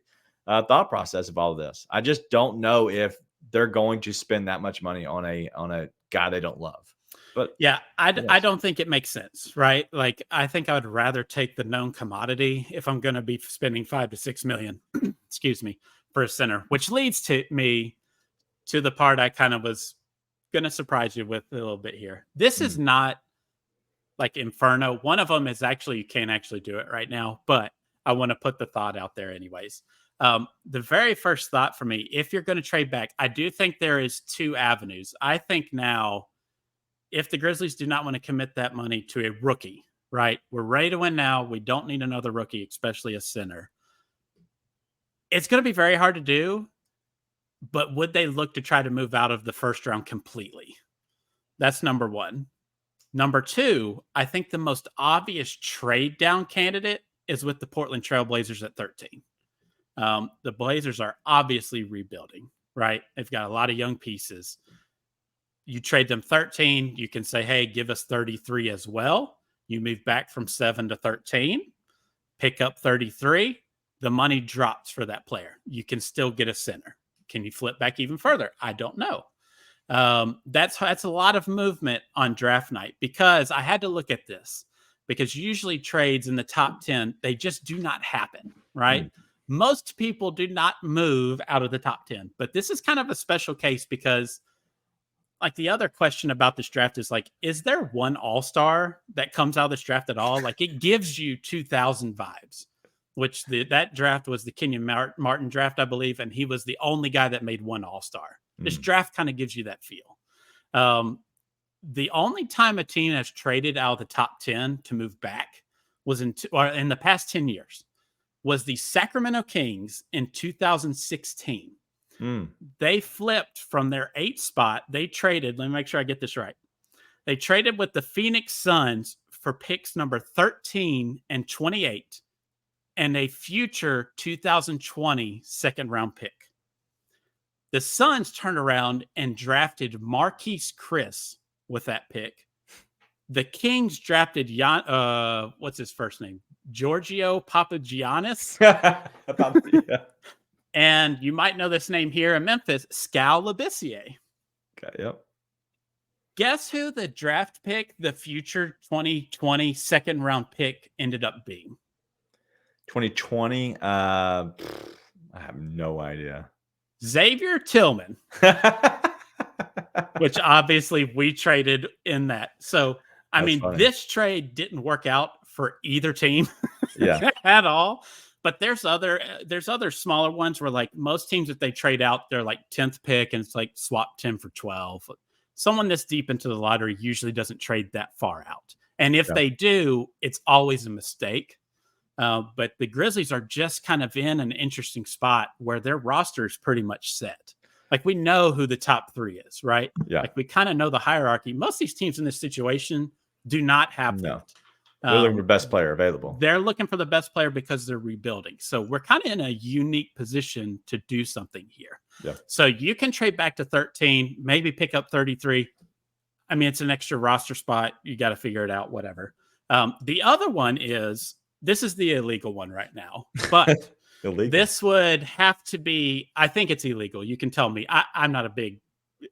thought process of all of this. I just don't know if they're going to spend that much money on a guy they don't love. But yeah, I don't think it makes sense, right? Like, I think I would rather take the known commodity if I'm going to be spending 5 to 6 million, excuse me, for a center, which leads to me to the part I kind of was going to surprise you with a little bit here. This is not like Inferno. One of them is actually, you can't actually do it right now, but I want to put the thought out there anyways. The very first thought for me, if you're going to trade back, I do think there is 2 avenues. I think now, if the Grizzlies do not want to commit that money to a rookie, right? We're ready to win now. We don't need another rookie, especially a center. It's going to be very hard to do, but would they look to try to move out of the first round completely? That's number one. Number 2, I think the most obvious trade down candidate is with the Portland Trail Blazers at 13. The Blazers are obviously rebuilding, right? They've got a lot of young pieces. You trade them 13, you can say, hey, give us 33 as well. You move back from 7 to 13, pick up 33. The money drops for that player. You can still get a center. Can you flip back even further? I don't know. That's a lot of movement on draft night, because I had to look at this, because usually trades in the top 10, they just do not happen, right? Most people do not move out of the top 10, but this is kind of a special case, because like the other question about this draft is like, is there one all-star that comes out of this draft at all? Like, it gives you 2000 vibes, which that draft was the Kenyon Martin draft, I believe. And he was the only guy that made one all-star. This draft kind of gives you that feel. The only time a team has traded out of the top 10 to move back was in the past 10 years. was the Sacramento Kings in 2016. They flipped from their 8th spot. They traded, let me make sure I get this right. They traded with the Phoenix Suns for picks number 13 and 28 and a future 2020 second round pick. The Suns turned around and drafted Marquise Chris with that pick. The Kings drafted what's his first name? Giorgio Papagiannis. Yeah. And you might know this name here in Memphis, Skal Labissiere. Okay, yep. Guess who the draft pick, the future 2020 second round pick, ended up being? 2020. I have no idea. Xavier Tillman, which obviously we traded in that. So, I mean, funny. This trade didn't work out for either team Yeah. at all. But there's other smaller ones where like most teams that they trade out, they're like 10th pick and it's like swap 10 for 12. Someone this deep into the lottery usually doesn't trade that far out. And if they do, it's always a mistake. But the Grizzlies are just kind of in an interesting spot where their roster is pretty much set. Like we know who the top 3 is, right? Yeah. Like we kind of know the hierarchy. Most of these teams in this situation do not have that. They're looking for the best player available. They're looking for the best player because they're rebuilding. So we're kind of in a unique position to do something here. Yeah. So you can trade back to 13, maybe pick up 33. I mean, it's an extra roster spot. You got to figure it out, whatever. The other one is, this is the illegal one right now, but this would have to be, I think it's illegal. You can tell me. I'm not a big,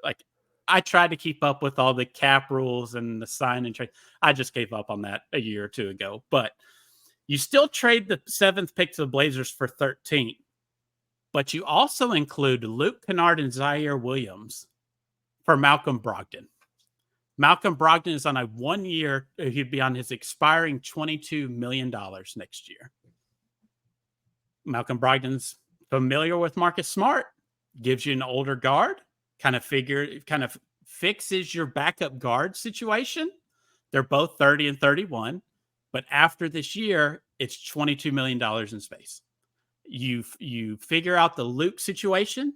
like, I tried to keep up with all the cap rules and the sign and trade. I just gave up on that a year or two ago. But you still trade the 7th pick to the Blazers for 13. But you also include Luke Kennard and Zaire Williams for Malcolm Brogdon. Malcolm Brogdon is on a 1 year. He'd be on his expiring $22 million next year. Malcolm Brogdon's familiar with Marcus Smart, gives you an older guard. Kind of fixes your backup guard situation. They're both 30 and 31, but after this year, it's $22 million in space. You figure out the Luke situation.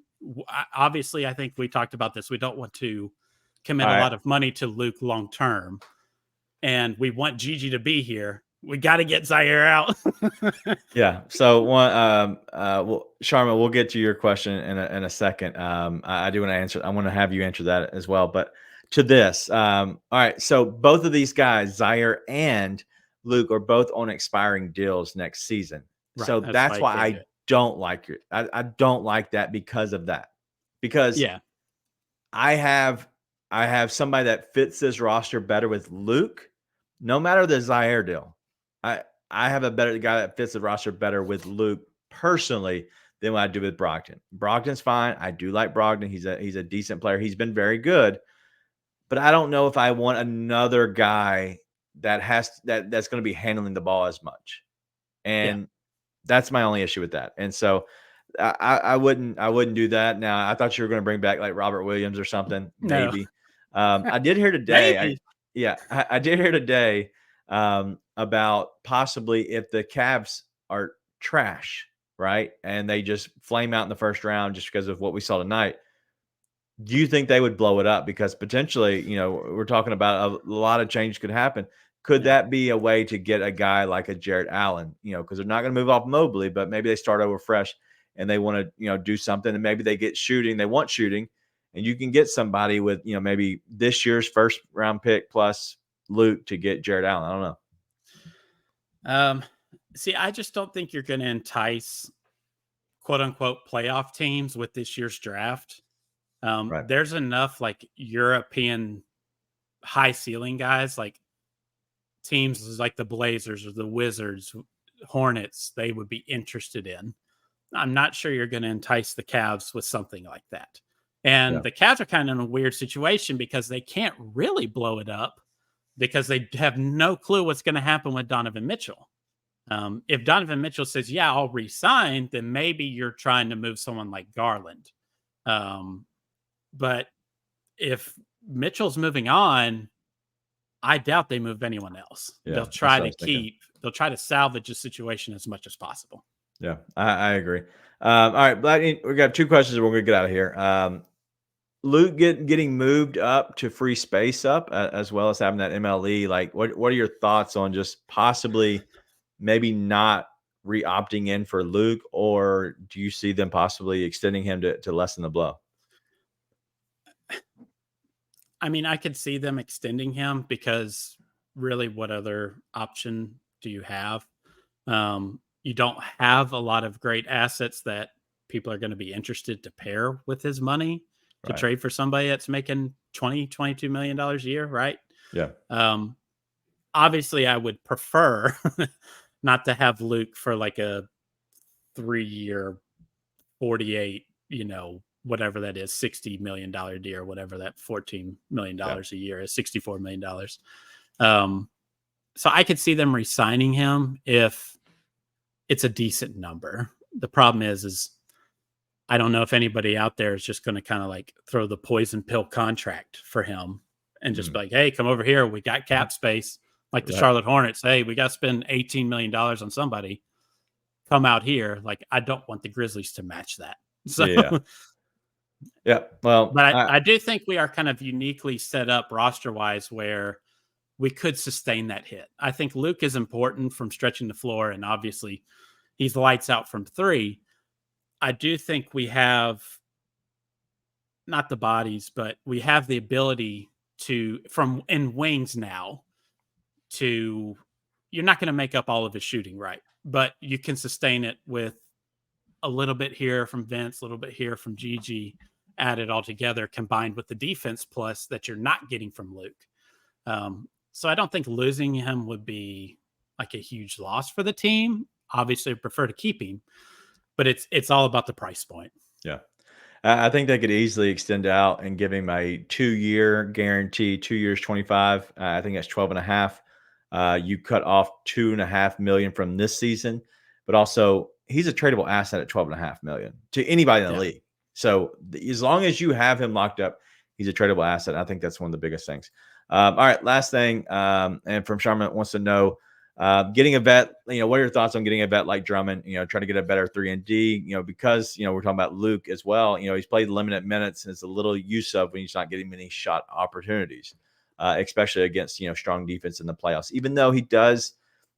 Obviously, I think we talked about this. We don't want to commit a lot of money to Luke long term, and we want Gigi to be here. We got to get Zaire out. Yeah. So Sharma, we'll get to your question in a second. I do want to answer. I want to have you answer that as well. But to this, all right. So both of these guys, Zaire and Luke, are both on expiring deals next season. Right. So that's why I don't like it. I don't like that because of that. Because I have somebody that fits this roster better with Luke, no matter the Zaire deal. I have a better guy that fits the roster better with Luke personally than what I do with Brogdon. Brogdon's fine. I do like Brogdon. He's a decent player. He's been very good, but I don't know if I want another guy that's going to be handling the ball as much. And that's my only issue with that. And so I wouldn't do that. Now I thought you were going to bring back like Robert Williams or something. Maybe. I did hear today. I did hear today about possibly if the Cavs are trash, right? And they just flame out in the first round just because of what we saw tonight. Do you think they would blow it up? Because potentially, we're talking about a lot of change could happen. Could that be a way to get a guy like a Jarrett Allen, because they're not going to move off Mobley, but maybe they start over fresh and they want to, do something, and maybe they get shooting. They want shooting, and you can get somebody with, maybe this year's first round pick plus Luke to get Jarrett Allen. I don't know. See, I just don't think you're going to entice quote unquote playoff teams with this year's draft. Right. There's enough like European high ceiling guys, like teams like the Blazers or the Wizards, Hornets, they would be interested in. I'm not sure you're going to entice the Cavs with something like that. And the Cavs are kind of in a weird situation because they can't really blow it up because they have no clue what's going to happen with Donovan Mitchell. If Donovan Mitchell says, yeah, I'll resign, then maybe you're trying to move someone like Garland. But if Mitchell's moving on, I doubt they move anyone else. They'll try to salvage the situation as much as possible. Yeah, I agree. All right, we got 2 questions and we're gonna get out of here. Luke getting moved up to free space up as well as having that MLE. Like, what are your thoughts on just possibly maybe not re-opting in for Luke, or do you see them possibly extending him to lessen the blow? I mean, I could see them extending him because really, what other option do you have? You don't have a lot of great assets that people are going to be interested to pair with his money to Right. trade for somebody that's making $22 million a year, right? Yeah. Obviously, I would prefer not to have Luke for like a 3-year, 48, whatever that is, $60 million deal, whatever that $14 million a year is, $64 million. So I could see them re-signing him if it's a decent number. The problem is I don't know if anybody out there is just going to kind of like throw the poison pill contract for him and just be like, hey, come over here. We got cap space. Like the Charlotte Hornets. Hey, we got to spend $18 million on somebody. Come out here. Like, I don't want the Grizzlies to match that. So, yeah. Well, but I do think we are kind of uniquely set up roster wise where we could sustain that hit. I think Luke is important from stretching the floor, and obviously he's lights out from 3. I do think we have not the bodies, but we have the ability to, from in wings now, to, you're not going to make up all of his shooting, right? But you can sustain it with a little bit here from Vince, a little bit here from Gigi, added all together, combined with the defense plus that you're not getting from Luke. So I don't think losing him would be like a huge loss for the team. Obviously, I prefer to keep him, but it's all about the price point. Yeah. I think they could easily extend out and give him a 2-year guarantee, 2 years, 25. I think that's 12 and a half. You cut off $2.5 million from this season, but also he's a tradable asset at $12.5 million to anybody in the league. So as long as you have him locked up, he's a tradable asset. I think that's one of the biggest things. All right, last thing, and from Sharman wants to know, getting a vet, what are your thoughts on getting a vet like Drummond, trying to get a better 3-and-D, because, we're talking about Luke as well. He's played limited minutes and it's a little use of when he's not getting many shot opportunities, especially against, strong defense in the playoffs, even though he does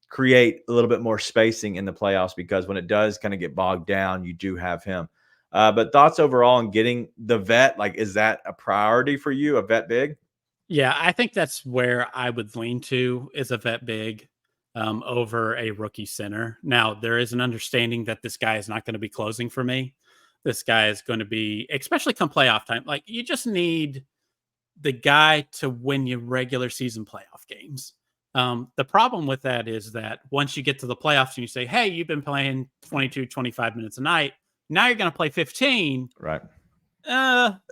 create a little bit more spacing in the playoffs, because when it does kind of get bogged down, you do have him. But thoughts overall on getting the vet, like, is that a priority for you, a vet big? Yeah, I think that's where I would lean to, is a vet big over a rookie center. Now, there is an understanding that this guy is not going to be closing for me. This guy is going to be, especially come playoff time, like, you just need the guy to win you regular season playoff games. The problem with that is that once you get to the playoffs and you say, hey, you've been playing 22, 25 minutes a night, now you're going to play 15. Right.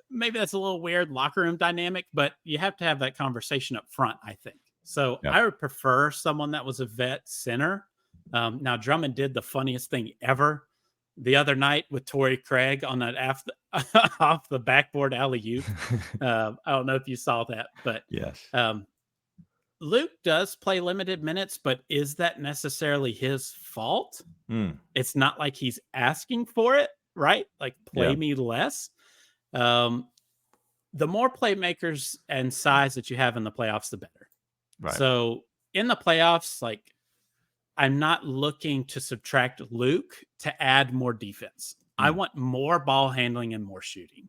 Maybe that's a little weird locker room dynamic, but you have to have that conversation up front, I think. So I would prefer someone that was a vet center. Now, Drummond did the funniest thing ever the other night with Torrey Craig on that off the backboard alley-oop. I don't know if you saw that, but yes. Luke does play limited minutes, but is that necessarily his fault? It's not like he's asking for it, right? Like, play me less. The more playmakers and size that you have in the playoffs, the better. Right. So in the playoffs, like, I'm not looking to subtract Luke to add more defense. I want more ball handling and more shooting.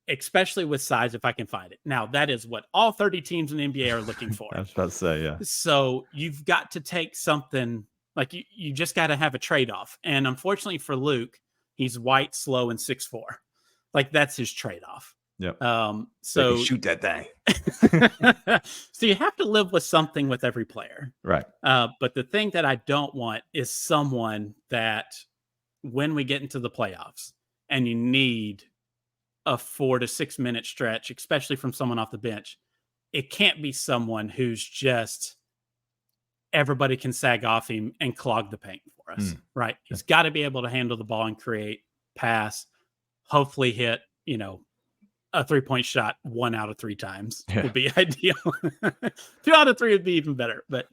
Especially with size, if I can find it. Now, that is what all 30 teams in the NBA are looking for. I was about to say, yeah. So you've got to take something, like, you just got to have a trade-off. And unfortunately for Luke, he's white, slow, and 6'4". Like, that's his trade-off. Yep. So shoot that thing. So you have to live with something with every player. Right. But the thing that I don't want is someone that, when we get into the playoffs and you need a 4 to 6 minute stretch, especially from someone off the bench, it can't be someone who's just, everybody can sag off him and clog the paint for us. Right. He's got to be able to handle the ball and create, pass, hopefully hit, a 3-point shot 1 out of 3 times would be ideal. 2 out of 3 would be even better. But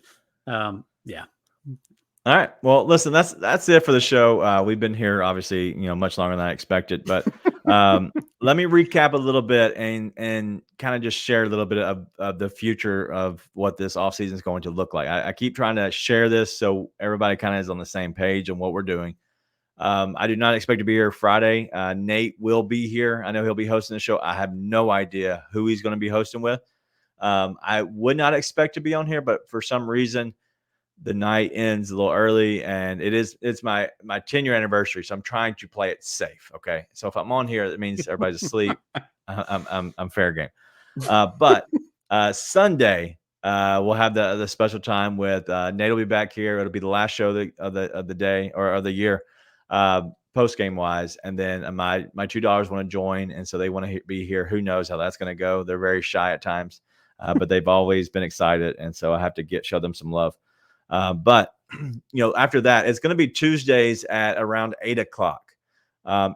All right. Well, listen, that's it for the show. We've been here, obviously, much longer than I expected, but let me recap a little bit and kind of just share a little bit of the future of what this offseason is going to look like. I keep trying to share this so everybody kind of is on the same page on what we're doing. I do not expect to be here Friday. Nate will be here. I know he'll be hosting the show. I have no idea who he's going to be hosting with. I would not expect to be on here, but for some reason, the night ends a little early, and it's my 10-year anniversary, so I'm trying to play it safe. Okay, so if I'm on here, that means everybody's asleep. I'm fair game. But Sunday we'll have the special time with Nate will be back here. It'll be the last show of the day or of the year, post game wise, and then my two daughters want to join, and so they want to be here. Who knows how that's going to go? They're very shy at times, but they've always been excited, and so I have to show them some love. But after that, it's going to be Tuesdays at around 8:00.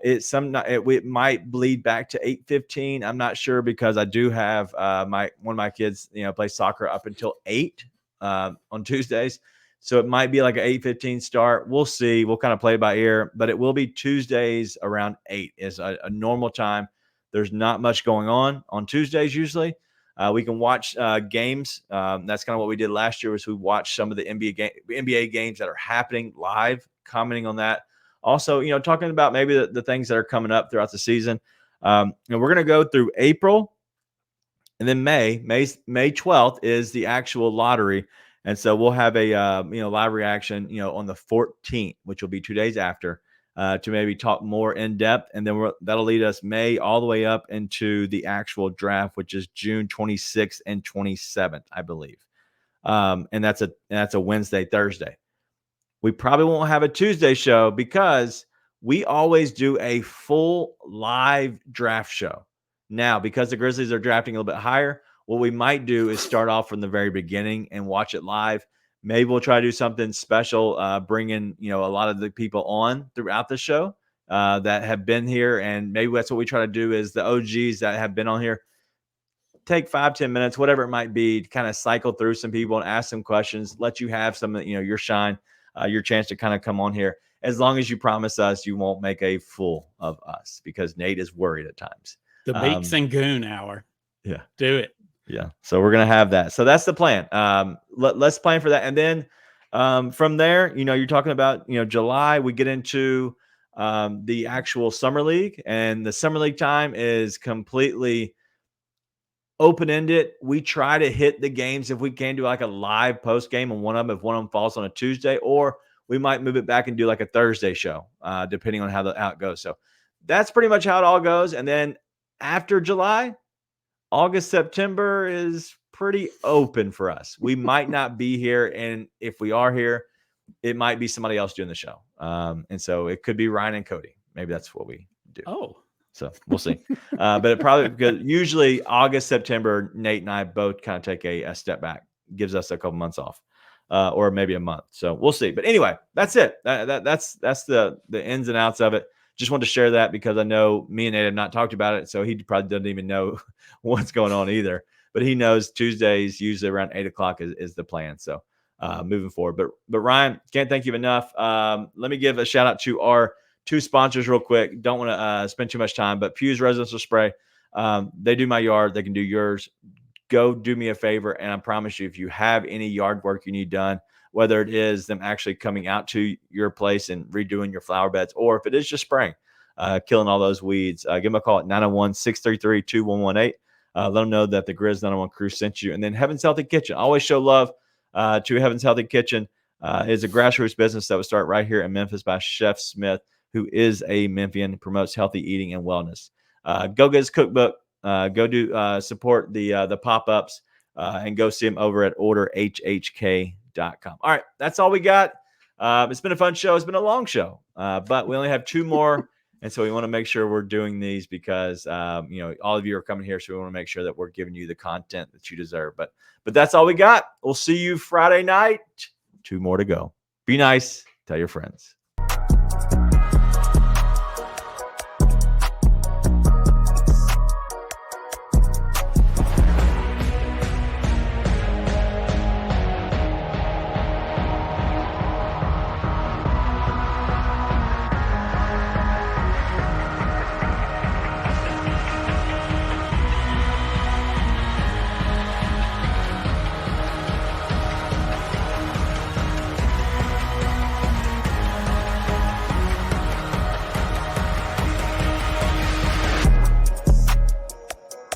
It might bleed back to 8:15. I'm not sure because I do have one of my kids, play soccer up until 8 on Tuesdays. So it might be like an 8:15 start. We'll see. We'll kind of play by ear, but it will be Tuesdays around 8 is a normal time. There's not much going on Tuesdays usually. We can watch games. That's kind of what we did last year was we watched some of the NBA games that are happening live, commenting on that. Also, talking about maybe the things that are coming up throughout the season. We're going to go through April, and then May 12th is the actual lottery. And so we'll have a live reaction, on the 14th, which will be 2 days after. To maybe talk more in depth. And then that'll lead us May all the way up into the actual draft, which is June 26th and 27th, I believe. And that's a Wednesday, Thursday. We probably won't have a Tuesday show because we always do a full live draft show. Now, because the Grizzlies are drafting a little bit higher, what we might do is start off from the very beginning and watch it live. Maybe we'll try to do something special, bring in, a lot of the people on throughout the show that have been here. And maybe that's what we try to do is the OGs that have been on here, take 5-10 minutes, whatever it might be, to kind of cycle through some people and ask some questions, let you have some, your shine, your chance to kind of come on here. As long as you promise us you won't make a fool of us, because Nate is worried at times. The Beaks and Goon hour. Yeah. Do it. Yeah. So we're going to have that. So that's the plan. Let's plan for that. And then from there, you're talking about, July, we get into the actual summer league, and the summer league time is completely open-ended. We try to hit the games if we can do like a live post game on one of them, if one of them falls on a Tuesday, or we might move it back and do like a Thursday show, depending on how it goes. So that's pretty much how it all goes. And then after July, August, September is pretty open for us. We might not be here, and if we are here, it might be somebody else doing the show. And so it could be Ryan and Cody. Maybe that's what we do. Oh, so we'll see. But it probably, because usually August, September, Nate and I both kind of take a step back. Gives us a couple months off, or maybe a month. So we'll see. But anyway, that's it. That's the ins and outs of it. Just wanted to share that because I know me and Nate have not talked about it, so he probably doesn't even know what's going on either. But he knows Tuesdays usually around 8:00 is the plan. So moving forward. But Ryan, can't thank you enough. Let me give a shout out to our two sponsors real quick. Don't want to spend too much time, but Pew's Residential Spray. They do my yard. They can do yours. Go do me a favor, and I promise you, if you have any yard work you need done, whether it is them actually coming out to your place and redoing your flower beds, or if it is just spraying, killing all those weeds, give them a call at 901-633-2118. Let them know that the Grizz 901 crew sent you. And then Heaven's Healthy Kitchen. Always show love to Heaven's Healthy Kitchen. Is a grassroots business that was started right here in Memphis by Chef Smith, who is a Memphian, promotes healthy eating and wellness. Go get his cookbook. Go do support the pop-ups, and go see him over at orderhhk.com. All right, that's all we got. It's been a fun show. It's been a long show, but we only have two more, and so we want to make sure we're doing these because all of you are coming here, so we want to make sure that we're giving you the content that you deserve. But that's all we got. We'll see you Friday night. 2 more to go. Be nice. Tell your friends.